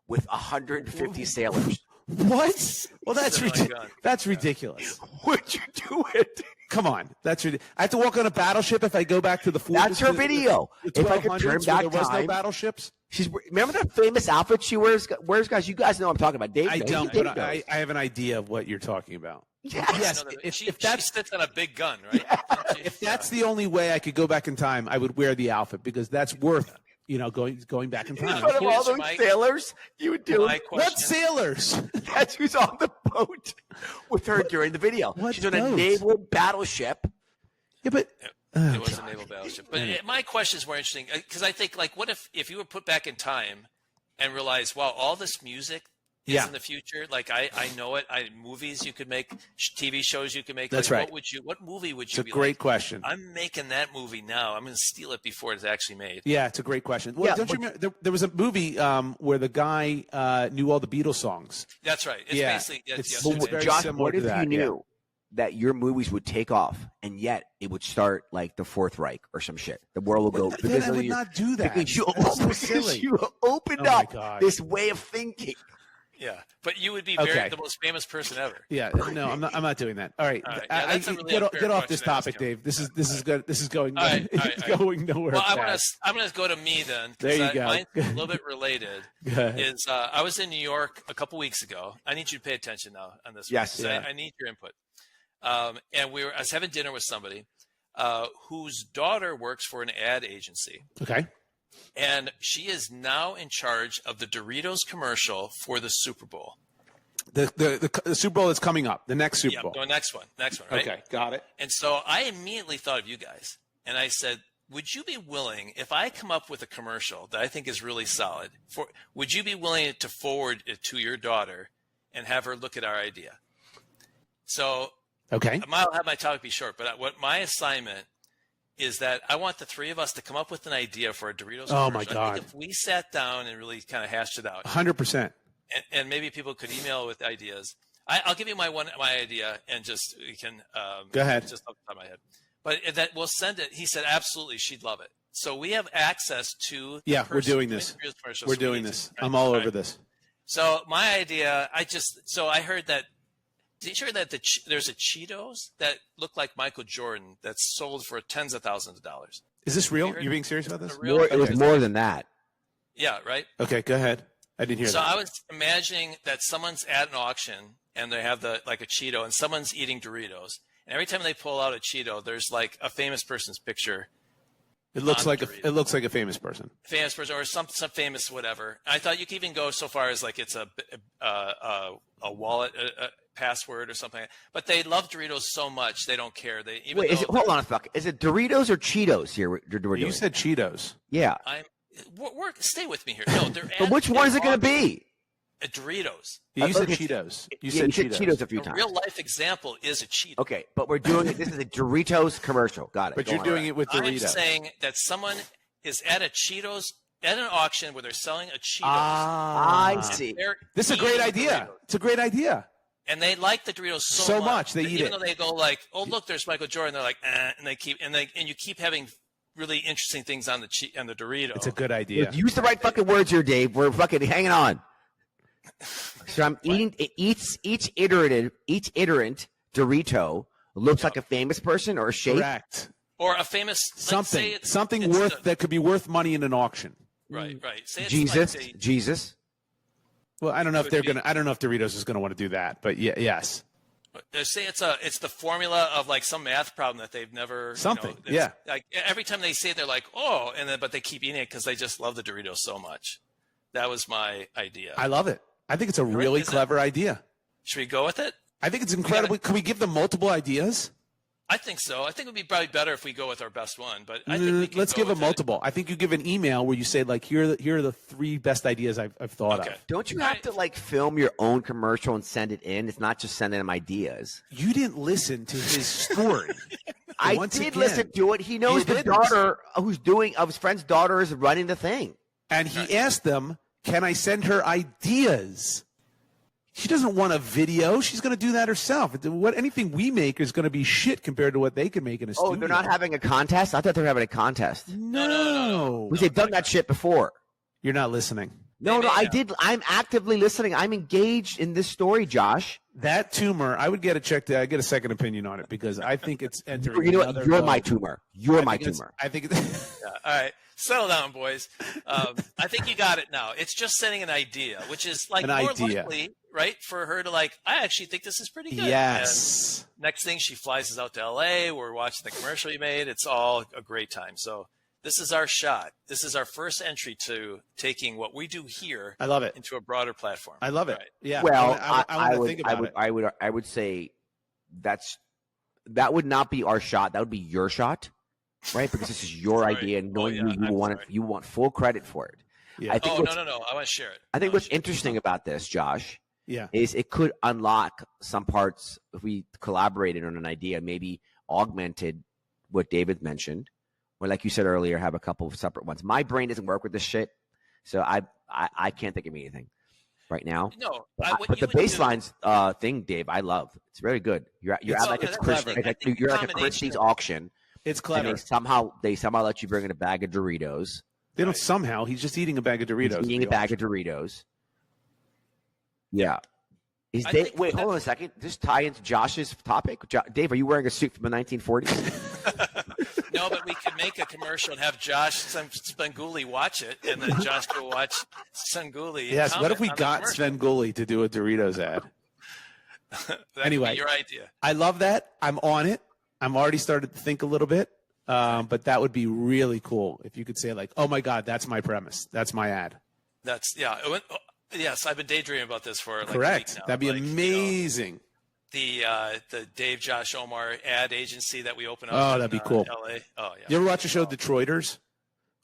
with 150 sailors. What? Well, that's Oh my God. that's ridiculous. Would you do it? Come on, that's ridiculous. I have to walk on a battleship if I go back to the 40s. That's her video. The If I could turn 1200s back where there was no time. battleships. Remember that famous outfit she wears, guys? You guys know what I'm talking about. Dave, I knows. don't, Dave but knows. I have an idea of what you're talking about. Yes. She If that's sits on a big gun, right? if that's the only way I could go back in time, I would wear the outfit because that's worth going back in In time. front of all Here's those my- sailors, you would do My it. question. What sailors? That's who's on the boat with her during the video. What She's on a boat? naval battleship. Yeah, but It was a naval battleship. But my question is more interesting because I think, like, what if you were put back in time and realized, wow, all this music is Yeah. in the future? Like, I know it. Movies you could make, TV shows you could make. That's like, right. What movie would it's you a be great like, question. I'm making that movie now. I'm going to steal it before it's actually made. Yeah, it's a great question. Well, Yeah, don't you remember there was a movie where the guy knew all the Beatles songs. That's right. It's Yeah. basically It's yesterday. very Josh, similar what to if that, you knew that your movies would take off and yet it would start like the Fourth Reich or some shit? The world will go Then I of would your- not do that. Because you, That's so because silly. you opened Oh my up God. this way of thinking. Yeah, but you would be Okay. the most famous person ever. Yeah, no, I'm not doing that. All right, All right. Yeah, that's a really get unfair off this question to ask topic, you. Dave. This is good. This is going All right, all right, it's all right. going nowhere. Well, fast. I'm gonna go to me then. 'Cause There you go. Mine's a little bit related. Go ahead. Is I was in New York a couple weeks ago. I need you to pay attention now on this. Yes. one, 'cause Yeah. I need your input. And I was having dinner with somebody whose daughter works for an ad agency, Okay. and she is now in charge of the Doritos commercial for the Super Bowl. The Super Bowl is coming up. The next Super Yeah, Bowl. the next one, right? Okay, got it. And so I immediately thought of you guys, and I said, would you be willing, if I come up with a commercial that I think is really solid, would you be willing to forward it to your daughter and have her look at our idea? So Okay. I'll have my topic be short, but what my assignment is that I want the three of us to come up with an idea for a Doritos commercial. Oh, my I God. think if we sat down and really kind of hashed it out, 100%. and maybe people could email with ideas. I'll give you my idea, and just we can Go ahead. just off the top of my head. But that we'll send it. He said absolutely, she'd love it. So we have access to. Yeah, the we're person doing who this. made the commercial, We're so we doing need this. to- I'm all right. over this. So my idea, I heard that. Did you hear that there's a Cheetos that look like Michael Jordan that's sold for tens of thousands of dollars? Is this real? You heard- You're being serious about this? The real- It was more than that. Yeah, right. Okay, go ahead. I didn't hear So that. I was imagining that someone's at an auction and they have like a Cheeto and someone's eating Doritos. And every time they pull out a Cheeto, there's like a famous person's picture. It looks on like Doritos. it looks like a famous person. Famous person or some famous whatever. I thought you could even go so far as like it's a wallet password or something. But they love Doritos so much they don't care. They even Wait, though hold on a second. Is it Doritos or Cheetos here? We're doing? You said Cheetos. Yeah. stay with me here. No, they're But which one is it going to be? Doritos. Yeah, you said Okay. Cheetos. You Yeah, said Cheetos a few A times. real life example is a Cheeto. Okay, but we're doing it. This is a Doritos commercial. Got it. But Go you're on. doing it with I'm Doritos. saying that someone is at a Cheetos at an auction where they're selling a Cheetos. I see. They're This is a great eating idea. Doritos. It's a great idea. And they like the Doritos so So much, they that eat even it. though they go like, "Oh, look, there's Michael Jordan," they're like, and they keep and you keep having really interesting things on the Dorito. It's a good idea. Use the right fucking words here, Dave. We're fucking hanging on. So I'm eating each iterant Dorito looks like a famous person or a shape. Correct. Or a famous Something it's worth that could be worth money in an auction. right. Say it's Jesus, like a- Jesus. Well, I don't know if Could they're be. gonna. I don't know if Doritos is gonna want to do that, but yes. say it's the formula of like some math problem that they've never Something, it's yeah. Like every time they say it, they're like, oh, and then but they keep eating it because they just love the Doritos so much. That was my idea. I love it. I think it's a really Is it? clever idea. Should we go with it? I think it's incredible. Can we give them multiple ideas? I think so. I think it would be probably better if we go with our best one. But I think we can Let's go give with them multiple. I think you give an email where you say like, here are the three best ideas I've thought Okay. of. Don't you have to like film your own commercial and send it in? It's not just sending them ideas. You didn't listen to his story. I did listen to it. He knows the daughter of his friend's daughter is running the thing. And he asked them, can I send her ideas? She doesn't want a video. She's going to do that herself. Anything we make is going to be shit compared to what they can make in a studio. Oh, they're not having a contest? I thought they were having a contest. No. Because they've done that shit before. You're not listening. No, I did. I'm actively listening. I'm engaged in this story, Josh. That tumor, I would get it checked. I get a second opinion on it because I think it's entering. You know what? You're my tumor. You're my tumor. I think all right. Settle down, boys. I think you got it now. It's just sending an idea, which is like more likely, right, for her to I actually think this is pretty good. Yes. And next thing, she flies us out to L.A. We're watching the commercial you made. It's all a great time. So this is our shot. This is our first entry to taking what we do here. I love it. Into a broader platform. I love it. Right. Yeah. Well, I want to think about it. I would say that would not be our shot. That would be your shot. Right, because this is your idea, and knowing you want full credit for it. Yeah. I think no! I want to share it. I think what's interesting about this, Josh, yeah, is it could unlock some parts if we collaborated on an idea, maybe augmented what David mentioned, or like you said earlier, have a couple of separate ones. My brain doesn't work with this shit, so I can't think of anything right now. No, but the baselines thing, Dave, I love. It's very good. You're at like a Christie's auction. It's clever. And they somehow let you bring in a bag of Doritos. They don't somehow. He's just eating a bag of Doritos. He's eating a bag of Doritos. Yeah. Wait, hold on a second. Just tie into Josh's topic. Dave, are you wearing a suit from the 1940s? No, but we could make a commercial and have Josh Svengoolie watch it, and then Josh go watch Svengoolie. Yes. What if we got Svengoolie to do a Doritos ad? Anyway, your idea. I love that. I'm on it. I'm already started to think a little bit, but that would be really cool if you could say oh my God, that's my premise. That's my ad. Yes, I've been daydreaming about this for correct. A week now. That'd be amazing. The Dave, Josh, Omar ad agency that we open up. Oh, that'd be cool. LA. Oh yeah. You ever watch the show Detroiters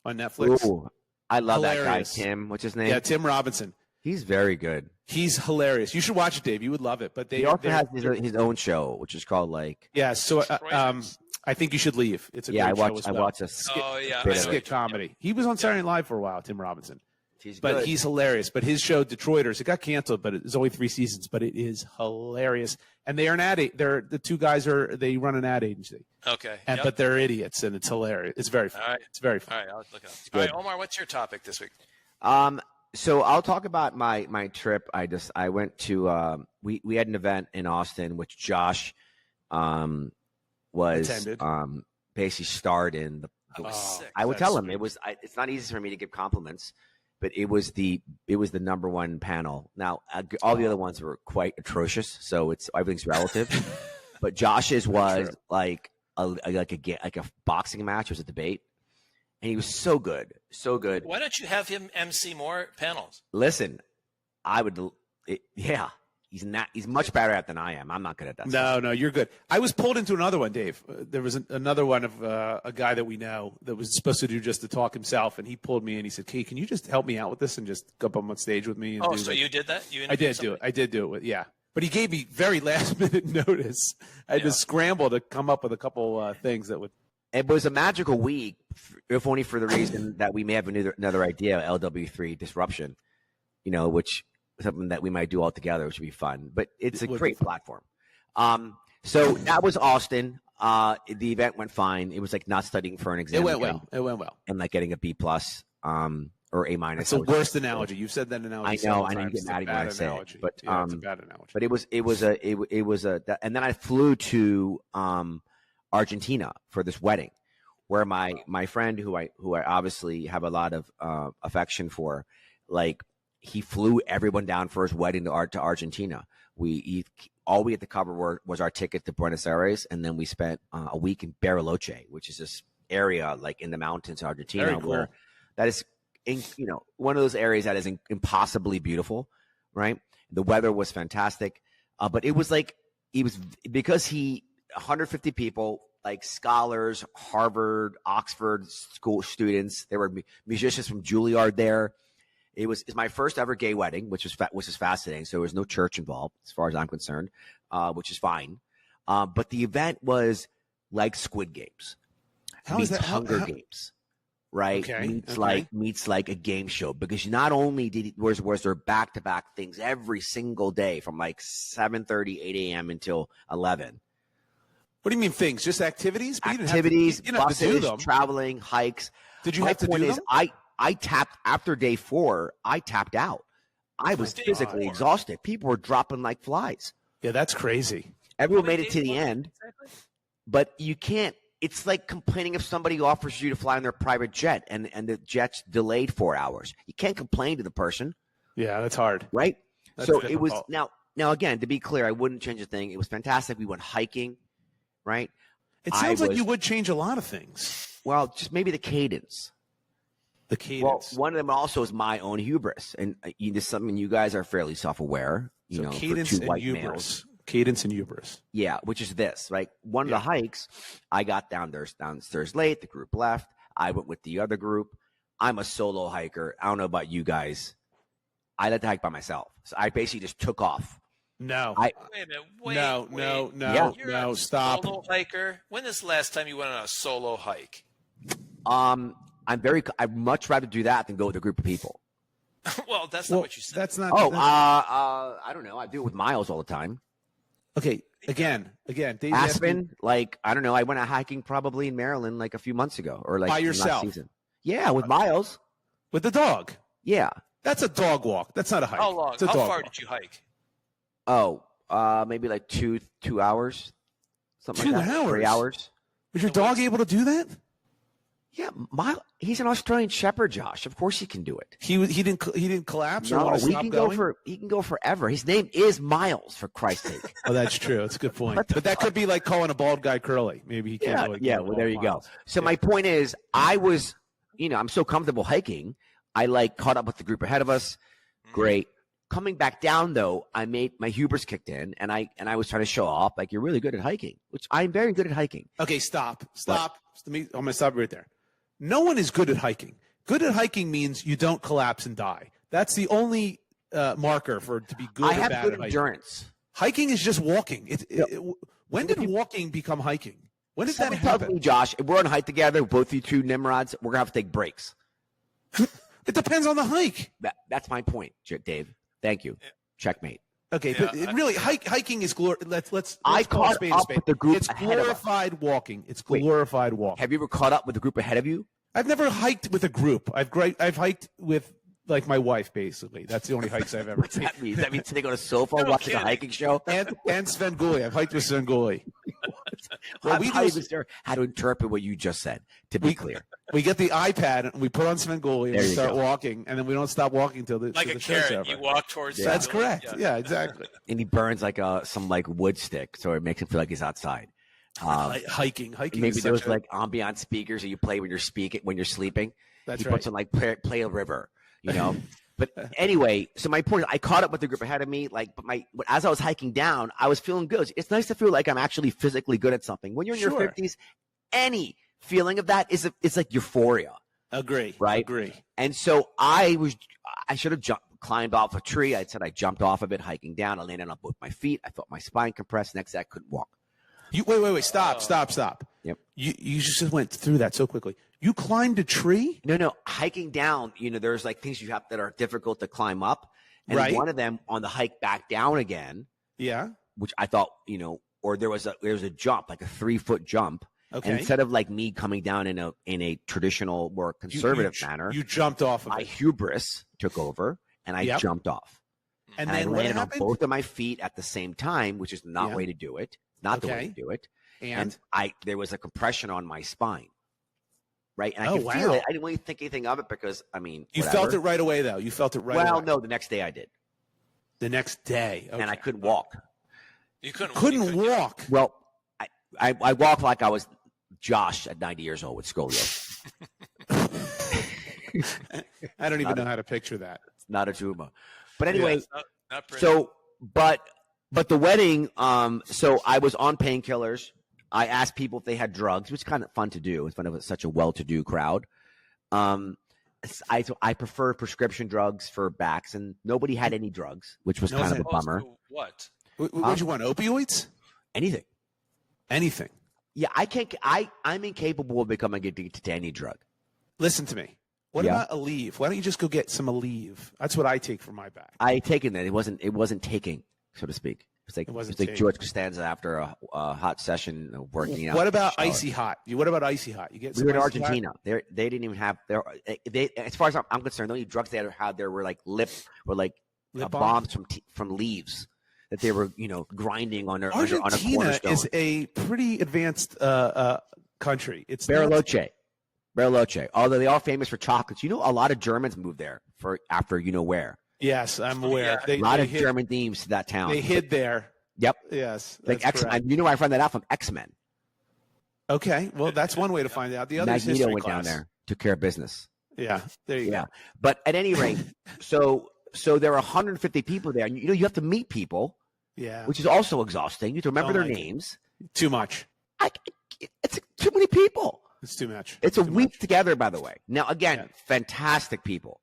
on Netflix? Ooh, I love that guy, Tim. What's his name? Yeah, Tim Robinson. He's very good. He's hilarious. You should watch it, Dave. You would love it. But he also has his own show, which is called Yeah. So I think you should leave. It's a great show as well. I watch a skit comedy. He was on Saturday Night Live for a while, Tim Robinson. He's hilarious. But his show Detroiters, it got canceled, but it's only 3 seasons. But it is hilarious. And they are the two guys they run an ad agency. Okay. But they're idiots, and it's hilarious. It's very fun. All right. It's very fun. All right, I'll look it up. All right, Omar, what's your topic this week? So I'll talk about my trip. I went to we had an event in Austin, which Josh was attended. Basically starred in. I would tell him it's not easy for me to give compliments, but it was the number one panel. Now all the other ones were quite atrocious, so everything's relative. But Josh's was like a boxing match. It was a debate. And he was so good, so good. Why don't you have him MC more panels? Listen, I would. He's not. He's much better at than I am. I'm not good at that. No, you're good. I was pulled into another one, Dave. There was another one of a guy that we know that was supposed to do just the talk himself, and he pulled me and he said, "Hey, can you just help me out with this and just go up on stage with me?" And you did that? I did do it. I did do it. Yeah. But he gave me very last minute notice. I had to scramble to come up with a couple things that would. It was a magical week, if only for the reason that we may have another idea, LW3 disruption, which is something that we might do all together, which would be fun. But it's a great platform. So that was Austin. The event went fine. It was like not studying for an exam. It went well. And like getting a B+ or A-. It's the worst analogy. You've said that analogy. I know. I didn't get mad at you when I said it. But it's a bad analogy. But it was and then I flew to Argentina for this wedding, where my friend who I obviously have a lot of affection for, he flew everyone down for his wedding to Argentina. All we had to cover was our ticket to Buenos Aires, and then we spent a week in Bariloche, which is this area in the mountains of Argentina, where that is one of those areas that is impossibly beautiful, right? The weather was fantastic, but it was because 150 people, scholars, Harvard, Oxford school students. There were musicians from Juilliard there. It's my first ever gay wedding, which was fascinating. So there was no church involved, as far as I'm concerned, which is fine. But the event was like Squid Games. How meets is that? Hunger Games, right? Okay, Meets like a game show, because not only was there back-to-back things every single day from like 7:30, 8 a.m. until 11. What do you mean things? Just activities? But Activities, you didn't have to do buses, them. traveling, hikes. Did you My have to do point them? is, I tapped after day 4. I tapped out. I was physically exhausted. People were dropping like flies. Yeah, that's crazy. Everyone made it to the end, but you can't. It's like complaining if somebody offers you to fly on their private jet and the jet's delayed 4 hours. You can't complain to the person. Yeah, that's hard. Right? That's so difficult. it was now again, to be clear, I wouldn't change a thing. It was fantastic. We went hiking, right? It sounds like you would change a lot of things. Well, just maybe the cadence. The cadence. Well, one of them also is my own hubris, and this is something you guys are fairly self-aware. You know, cadence for two and white hubris. males. Cadence and hubris. Yeah, which is this, right? One of the hikes, I got downstairs late. The group left. I went with the other group. I'm a solo hiker. I don't know about you guys. I like to hike by myself. So I basically just took off. No. Wait a minute. Wait. You're a stop. Solo hiker. When is the last time you went on a solo hike? I'd much rather do that than go with a group of people. Well, that's not what you said. That's not. I don't know. I do it with Miles all the time. Okay. Again, Dave Aspen, like, I don't know. I went out hiking probably in Maryland like a few months ago, or like by last yourself. season. Yeah, with Miles. With the dog. Yeah. That's a dog walk. That's not a hike. How long? How far did you hike? Oh, maybe like 2 hours. Something 2 like that. hours? 3 hours. Was your dog able to do that? Yeah, he's an Australian Shepherd, Josh. Of course he can do it. He didn't collapse or No, want to stop going? he can go forever. His name is Miles, for Christ's sake. Oh, that's true. That's a good point. But that could be like calling a bald guy curly. Maybe he can't. Well, there you go. So my point is, I was, I'm so comfortable hiking. I like caught up with the group ahead of us. Great. Coming back down though, my hubris kicked in, and I was trying to show off like, you're really good at hiking, which I'm very good at hiking. Okay, stop. I'm going to stop right there. No one is good at hiking. Good at hiking means you don't collapse and die. That's the only marker to be good or bad I have good at endurance. Hiking is just walking. When did walking become hiking? When did that happen? Josh, if we're on a hike together, both you two Nimrods, we're going to have to take breaks. It depends on the hike. That's my point, Dave. Thank you. Checkmate. Okay, but really, hiking is glorified. Let's I call caught a spade a up spade. with the group It's ahead of us. glorified walking. It's glorified walking. Have you ever caught up with the group ahead of you? I've never hiked with a group. I've hiked with like my wife, basically. That's the only hikes I've ever What's that mean? Does that mean sitting on a sofa watching a hiking show? And Sven Gulli. I've hiked with Sven Gulli. Well, how to interpret what you just said, to be clear. We get the iPad and we put on Sven Gulli and we start walking, and then we don't stop walking until the like a show's carrot. over. You walk towards. That's correct. Yeah, exactly. And he burns like some like wood stick, so it makes him feel like he's outside. Hiking. Maybe those like ambient speakers that you play when you're sleeping. That's he puts on like play a river, But anyway, so my point is, I caught up with the group ahead of me. But as I was hiking down, I was feeling good. It's nice to feel like I'm actually physically good at something. When you're in your 50s, any feeling of that it's like euphoria. Agree. Right. Agree. And so I should have climbed off a tree. I jumped off of it, hiking down. I landed on both my feet. I felt my spine compressed. Next day, I couldn't walk. Wait. Stop. Yep. You just went through that so quickly. You climbed a tree? No. Hiking down, there's like things you have that are difficult to climb up. And one of them on the hike back down again. Yeah. Which I thought, or there was a jump, like a 3-foot jump. Okay. And instead of like me coming down in a traditional, more conservative manner, you jumped off of my it. hubris took over and I jumped off. And then I landed on both of my feet at the same time, which is not the way to do it. Not the way to do it. And there was a compression on my spine. Right. And I could feel it. I didn't really think anything of it because, you felt it right away, though. You felt it right away. Well, no, the next day I did. The next day. Okay. And I couldn't walk. You couldn't walk. Well, I walked like I was Josh at 90 years old with scoliosis. I don't even know how to picture that. It's not a tumor. But anyway, not but the wedding, so I was on painkillers. I asked people if they had drugs, which is kind of fun to do in front of such a well-to-do crowd. I prefer prescription drugs for backs, and nobody had any drugs, which was kind of a bummer. What? What did you want? Opioids? Anything. Yeah, I can't. I'm incapable of becoming addicted to any drug. Listen to me. What about Aleve? Why don't you just go get some Aleve? That's what I take for my back. I taken that. It wasn't taking, so to speak. It's like George Costanza after a hot session of working out. What about Icy Hot? What about Icy Hot? You get. We were in Argentina. They didn't even have they. As far as I'm concerned, the only drugs they had there were like lip bombs from leaves that they were grinding on their Argentina on a cornerstone. Is a pretty advanced country. It's Bariloche. Although they are famous for chocolates. A lot of Germans moved there after where. Yes, I'm aware. A lot of German themes to that town. They hid there. Yep. Yes. Like X-Men. You know where I found that out from? X-Men. Okay. Well, that's one way to find out. The other is Magneto history went class. down there, took care of business. Yeah. There you go. But at any rate, so there are 150 people there. And you have to meet people. Yeah. Which is also exhausting. You have to remember their names. Too much. It's too many people. It's too much. It's a week together, by the way. Now, again, fantastic people.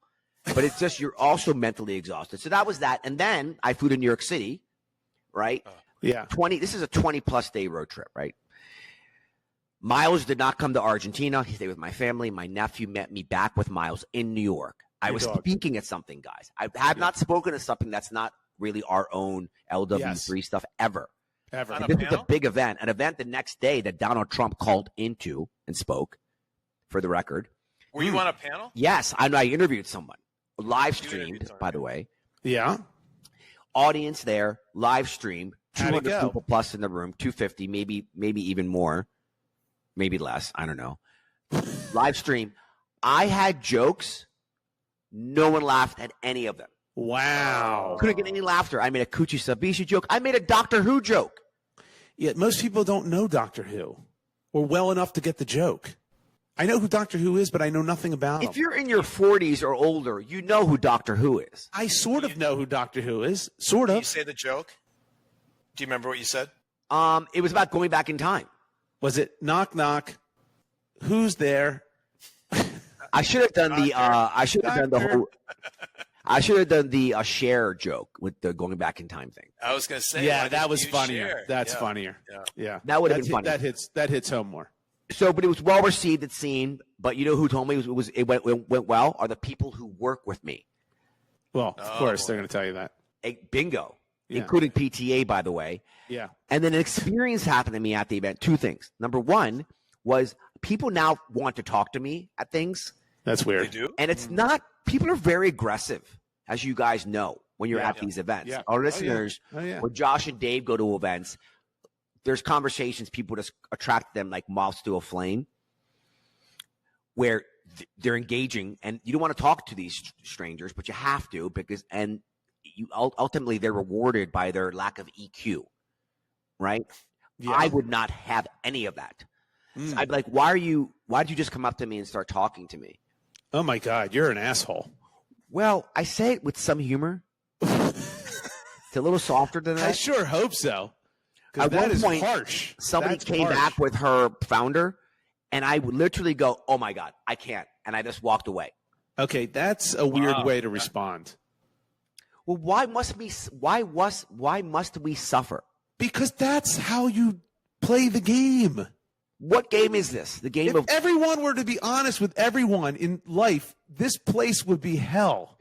But it's just you're also mentally exhausted. So that was that. And then I flew to New York City, right? Yeah. This is a 20-plus day road trip, right? Miles did not come to Argentina. He stayed with my family. My nephew met me back with Miles in New York. I was speaking at something, guys. I have not spoken at something that's not really our own LW3 stuff ever. This is a big event, an event the next day that Donald Trump called into and spoke, for the record. Were you on a panel? Yes, I interviewed someone. Live streamed, by the way. Yeah. Audience there, live streamed. 200 go? people plus in the room, 250, maybe even more, maybe less. I don't know. Live stream. I had jokes. No one laughed at any of them. Wow. Couldn't get any laughter. I made a Coochie Sabishi joke. I made a Doctor Who joke. Yeah, most people don't know Doctor Who or well enough to get the joke. I know who Doctor Who is, but I know nothing about him. If you're in your 40s or older, you know who Doctor Who is. I sort of know who Doctor Who is. Sort of. Did you say the joke? Do you remember what you said? It was about going back in time. Was it knock knock? Who's there? I should have done the share joke with the going back in time thing. I was going to say. Yeah, that was funnier. Share? That's funnier. Yeah. That would have been funny. That hits home more. So, but it was well received at scene. But you know who told me it went well? Are the people who work with me. Well, of course, they're going to tell you that. Bingo, including PTA, by the way. Yeah. And then an experience happened to me at the event. Two things. Number one was people now want to talk to me at things. That's weird. They do? And it's not – people are very aggressive, as you guys know, when you're at these events. Yeah. Our listeners, when Josh and Dave go to events, there's conversations people just attract them like moths to a flame where they're engaging. And you don't want to talk to these strangers, but you have to because – and you ultimately they're rewarded by their lack of EQ, right? Yeah. I would not have any of that. So I'd be like, why did you just come up to me and start talking to me? Oh, my God, you're an asshole. Well, I say it with some humor. It's a little softer than that. I sure hope so. At that one point, harsh. Somebody came back with her founder, and I would literally go, oh, my God, I can't. And I just walked away. Okay, that's a weird way to respond. Well, why must we suffer? Because that's how you play the game. What game is this? The game if everyone were to be honest with everyone in life, this place would be hell.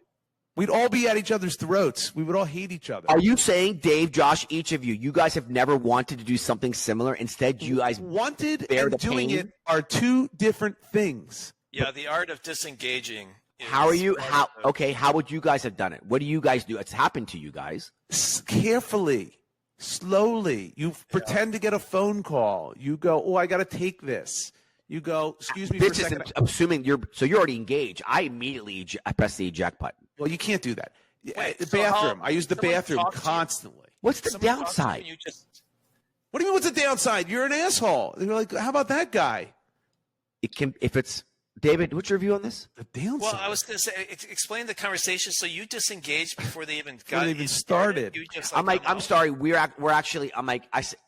We'd all be at each other's throats. We would all hate each other. Are you saying, Dave, Josh, each of you guys have never wanted to do something similar? Instead, you guys wanted and doing it are two different things. Yeah, the art of disengaging. How are you? How would you guys have done it? What do you guys do? It's happened to you guys. Carefully. Slowly, you pretend to get a phone call. You go, oh, I got to take this. You go, excuse me for a second. I'm assuming you're already engaged. I immediately press the eject button. Well, you can't do that. Wait, the bathroom. I use the bathroom constantly. What's the downside? What do you mean what's the downside? You're an asshole. You're like, how about that guy? It can, if it's, David, what's your view on this? The downside. Well, I was going to say, explain the conversation. So you disengaged before they even started. I'm sorry. We're actually. I'm like,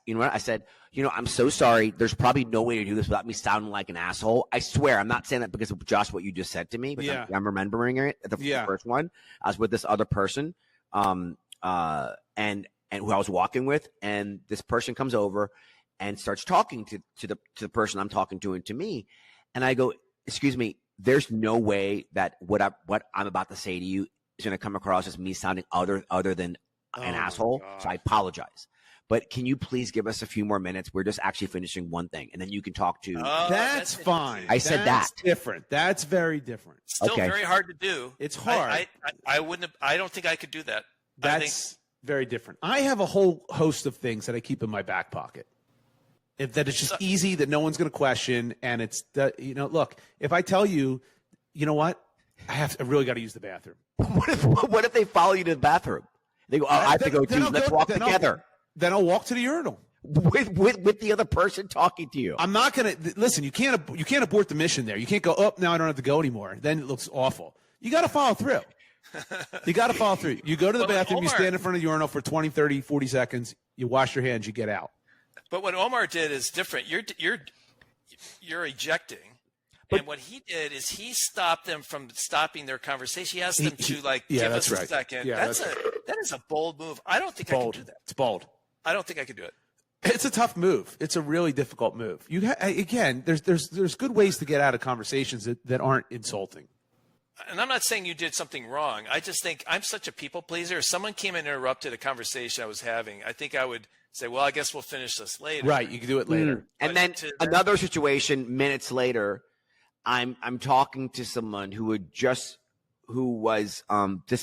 you know what? I said, I'm so sorry. There's probably no way to do this without me sounding like an asshole. I swear, I'm not saying that because of Josh, what you just said to me. But I'm remembering it. The first one, I was with this other person, and who I was walking with, and this person comes over, and starts talking to the person I'm talking to and to me. And I go, excuse me, there's no way that what I'm about to say to you is going to come across as me sounding other than an asshole. So I apologize. But can you please give us a few more minutes? We're just actually finishing one thing, and then you can talk to. That's fine. I said that's that. Different. That's very different. Still Okay. very hard to do. It's hard. I wouldn't. I don't think I could do that. That's very different. I have a whole host of things that I keep in my back pocket. That it's just easy, that no one's going to question, and it's look. If I tell you, you know what, I really got to use the bathroom. What if they follow you to the bathroom? They go, I have to go too. Let's walk together. Then I'll walk to the urinal with the other person talking to you. I'm not going to listen. You can't abort the mission there. You can't go, oh, now I don't have to go anymore. Then it looks awful. You got to follow through. You got to follow through. You go to the bathroom, Omar, you stand in front of the urinal for 20, 30, 40 seconds. You wash your hands, you get out. But what Omar did is different. You're ejecting. And what he did is he stopped them from stopping their conversation. He asked them to give us a second. Yeah, that is a bold move. I don't think I could do that. It's bold. I don't think I could do it. It's a tough move. It's a really difficult move. Again, there's good ways to get out of conversations that aren't insulting. And I'm not saying you did something wrong. I just think I'm such a people pleaser. If someone came and interrupted a conversation I was having, I think I would say, well, I guess we'll finish this later. Right. You can do it later. And then another situation minutes later, I'm talking to someone who was just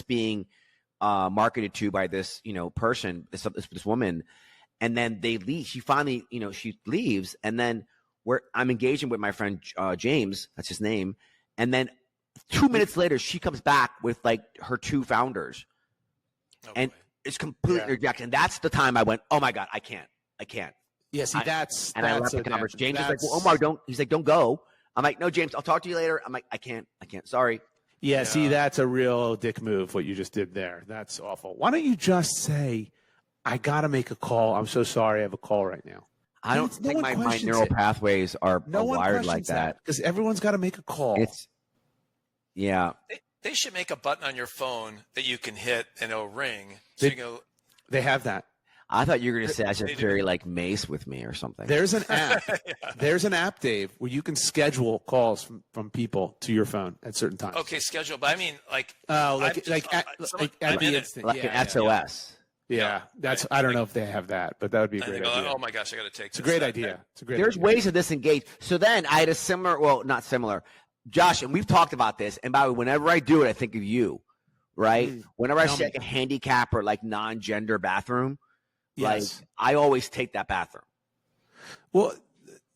being marketed to by this person, this woman, and then they leave. She finally she leaves, and then I'm engaging with my friend James, that's his name, and then 2 minutes later she comes back with her two founders, and it's completely rejected. And that's the time I went, oh my god, I can't. Yeah, see, I left the conversation. James is like, well, Omar, don't. He's like, don't go. I'm like, no, James, I'll talk to you later. I'm like, I can't. Sorry. Yeah, see, that's a real dick move, what you just did there. That's awful. Why don't you just say, I got to make a call. I'm so sorry. I have a call right now. I don't think my neural pathways are wired like that. Because everyone's got to make a call. Yeah. They should make a button on your phone that you can hit and it'll ring. So you go. They have that. I thought you were going to say I should carry Mace with me or something. There's an app. There's an app, Dave, where you can schedule calls from people to your phone at certain times. Okay, schedule. But I mean, at the instant. An SOS. Yeah, that's. I don't know if they have that, but that would be a great idea. Oh my gosh, I got to take. It's a great idea. There's ways to disengage. So then I had a similar. Well, not similar. Josh, and we've talked about this. And by the way, whenever I do it, I think of you. Right. Whenever I see a handicap or non-gender bathroom. Yes. I always take that bathroom. Well,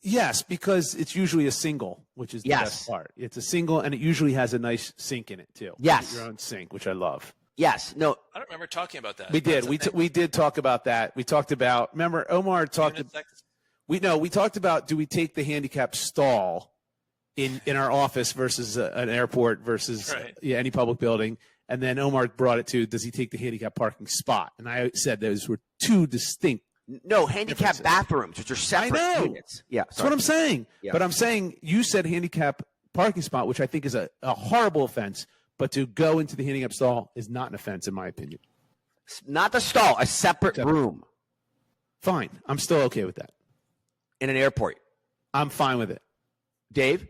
yes, because it's usually a single, which is the best part. It's a single, and it usually has a nice sink in it too. Yes, your own sink, which I love. Yes, no, I don't remember talking about that. We did. We did talk about that. We talked about. Remember, Omar talked. We talked about. Do we take the handicap stall in our office versus an airport versus any public building? And then Omar brought it to, does he take the handicap parking spot? And I said those were two distinct. No, handicap bathrooms, which are separate units. Yeah, that's what I'm saying. Yeah. But I'm saying you said handicap parking spot, which I think is a horrible offense. But to go into the handicap stall is not an offense, in my opinion. Not the stall, a separate room. Fine. I'm still okay with that. In an airport. I'm fine with it. Dave?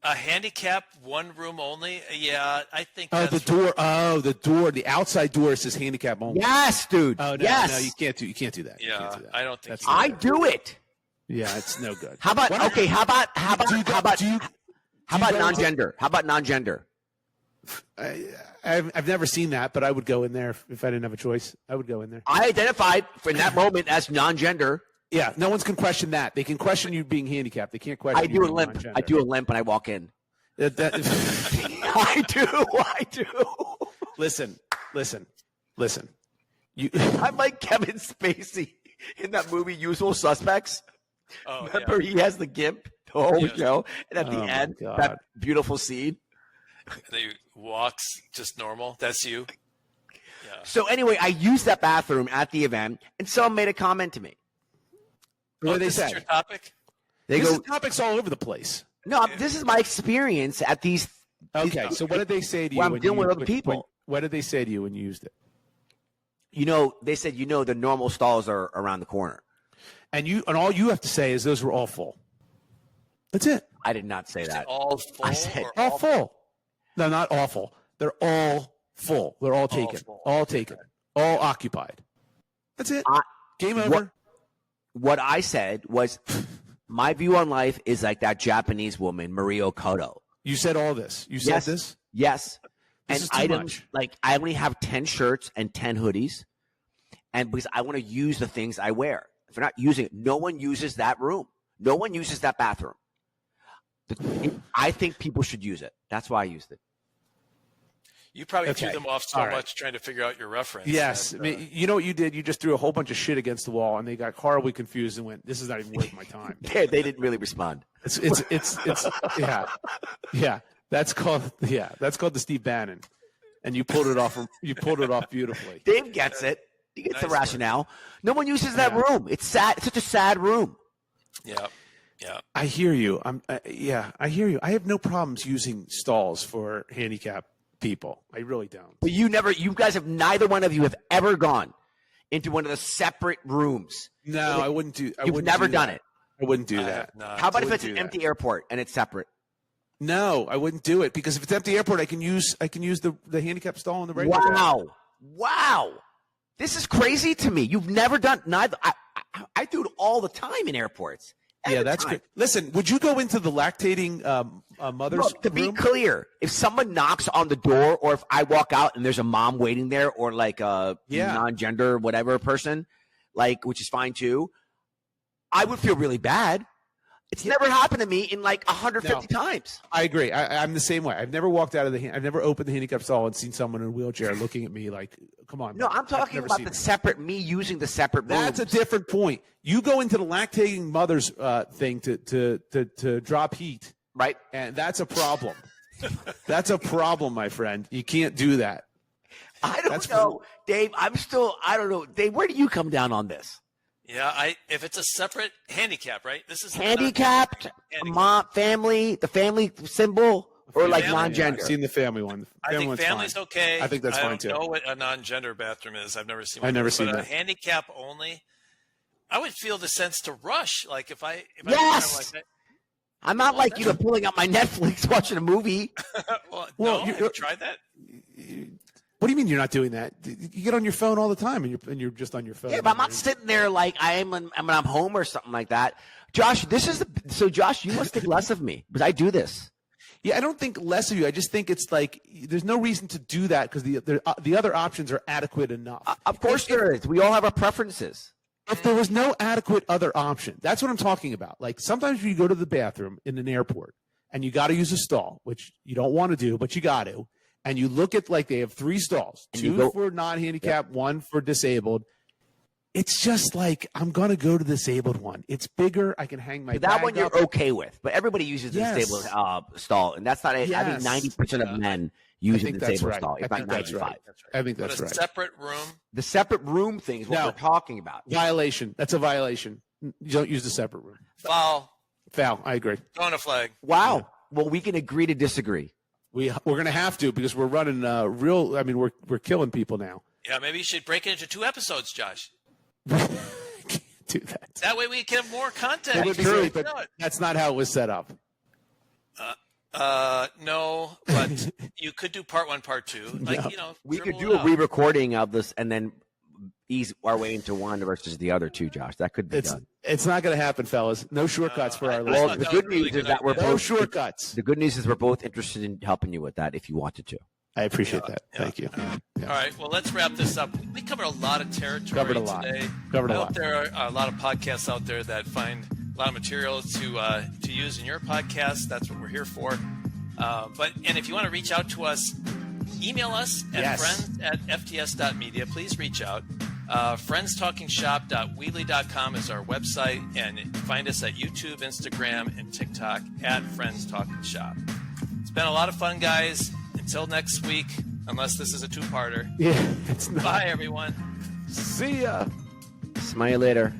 A handicap, one room only. Yeah, I think. The door. Oh, the door. The outside door says handicap only. Yes, dude. Oh no, yes. no, you can't do that. Yeah, I don't think. I do it. Yeah, it's no good. How about How about non-gender? How about non-gender? I've never seen that, but I would go in there if I didn't have a choice. I would go in there. I identified in that moment as non-gender. Yeah, no one's can question that. They can question you being handicapped. They can't question. I do a limp. I do a limp when I walk in. I do. Listen. I'm like Kevin Spacey in that movie Usual Suspects. Oh, remember he has the gimp the whole show, and at the end, that beautiful scene. And he walks just normal. That's you. Yeah. So anyway, I used that bathroom at the event, and someone made a comment to me. What did they say? Is your topic? This topics all over the place. No, this is my experience at these. Okay, so what did they say to you? I'm dealing with other people. What did they say to you when you used it? They said, the normal stalls are around the corner. and all you have to say is those were all full. That's it. I did not say that. All full. I said all full. No, not awful. They're all full. They're all taken. All taken. All occupied. That's it. Game over. What I said was, my view on life is like that Japanese woman, Mario Koto. You said all this. You said this? Yes. This is too items much. like I only have 10 shirts and 10 hoodies, and because I want to use the things I wear. If you're not using it, no one uses that room. No one uses that bathroom. I think people should use it. That's why I used it. You probably threw them off so much trying to figure out your reference. Yes. You know what you did? You just threw a whole bunch of shit against the wall, and they got horribly confused and went, "This is not even worth my time." They didn't really respond. It's yeah. That's called the Steve Bannon, and you pulled it off. You pulled it off beautifully. Dave gets it. He gets the rationale. No one uses that room. It's sad. It's such a sad room. Yeah. I hear you. I hear you. I have no problems using stalls for handicapped people. I really don't. But you guys have, neither one of you have ever gone into one of the separate rooms. No, I wouldn't do. You've never done it. I wouldn't do that. How about if it's an empty airport and it's separate? No, I wouldn't do it because if it's empty airport, I can use the handicap stall in the regular. Wow. This is crazy to me. You've never done neither. I do it all the time in airports. Yeah, that's great. Listen, would you go into the lactating mother's Look, to room? be clear, if someone knocks on the door or if I walk out and there's a mom waiting there or like a non-gender whatever person, which is fine too, I would feel really bad. It's never happened to me in like 150 times. I agree. I'm the same way. I've never walked out of I've never opened the handicap stall and seen someone in a wheelchair looking at me like, come on. No, I'm talking about the separate, me using the separate rooms. That's a different point. You go into the lactating mother's thing to drop heat. Right. And that's a problem. That's a problem, my friend. You can't do that. I don't know. Dave, I don't know. Dave, where do you come down on this? Yeah, if it's a separate handicap, right? This is handicapped, mom, family, the family symbol, or like non-gender. I've seen the family one. I think family's fine. Okay. I think that's fine too. I don't know what a non-gender bathroom is. I've never seen one. I've never seen that. A handicap only, I would feel the sense to rush. Like if I I'm not like pulling out my Netflix watching a movie. well, have you tried that? What do you mean you're not doing that? You get on your phone all the time, and you're just on your phone. Yeah, but I'm not sitting there like I'm home or something like that. Josh, Josh, you must think less of me because I do this. Yeah, I don't think less of you. I just think it's like there's no reason to do that because the other options are adequate enough. Of course there is. We all have our preferences. If there was no adequate other option, that's what I'm talking about. Like sometimes you go to the bathroom in an airport and you got to use a stall, which you don't want to do, but you got to. And you look at they have 3 stalls, 2 for non-handicapped, 1 for disabled. It's just like I'm gonna go to the disabled one. It's bigger. I can hang my bag that one you're up. Okay with, but everybody uses the disabled stall, and that's not it. Yes. I think 90% of men use the disabled stall. It's like 95. Right. I think that's right. Separate room. The separate room thing is what we're talking about. Violation. That's a violation. You don't use the separate room. Foul. I agree. Throwing a flag. Wow. Yeah. Well, we can agree to disagree. We're going to have to because we're running real. I mean, we're killing people now. Yeah, maybe you should break it into 2 episodes, Josh. Can't do that. That way we can have more content. That would be great, but that's not how it was set up. No, but you could do part 1, part 2. We could do a re-recording of this and then ease our way into one versus the other 2, Josh. That could be done. It's not going to happen, fellas. No shortcuts for our listeners. Well, the good news is that we're both shortcuts. The good news is we're both interested in helping you with that if you wanted to. I appreciate that. Thank you. All right. Well, let's wrap this up. We covered a lot of territory today. Covered a lot. I hope there are a lot of podcasts out there that find a lot of material to use in your podcast. That's what we're here for. And if you want to reach out to us, email us at friends@fts.media. Please reach out. friendstalkingshop.weebly.com is our website, and find us at YouTube, Instagram, and TikTok at Friends Talking Shop. It's been a lot of fun, guys. Until next week, unless this is a 2-parter. Yeah, it's not. Bye, everyone. See ya. Smile later.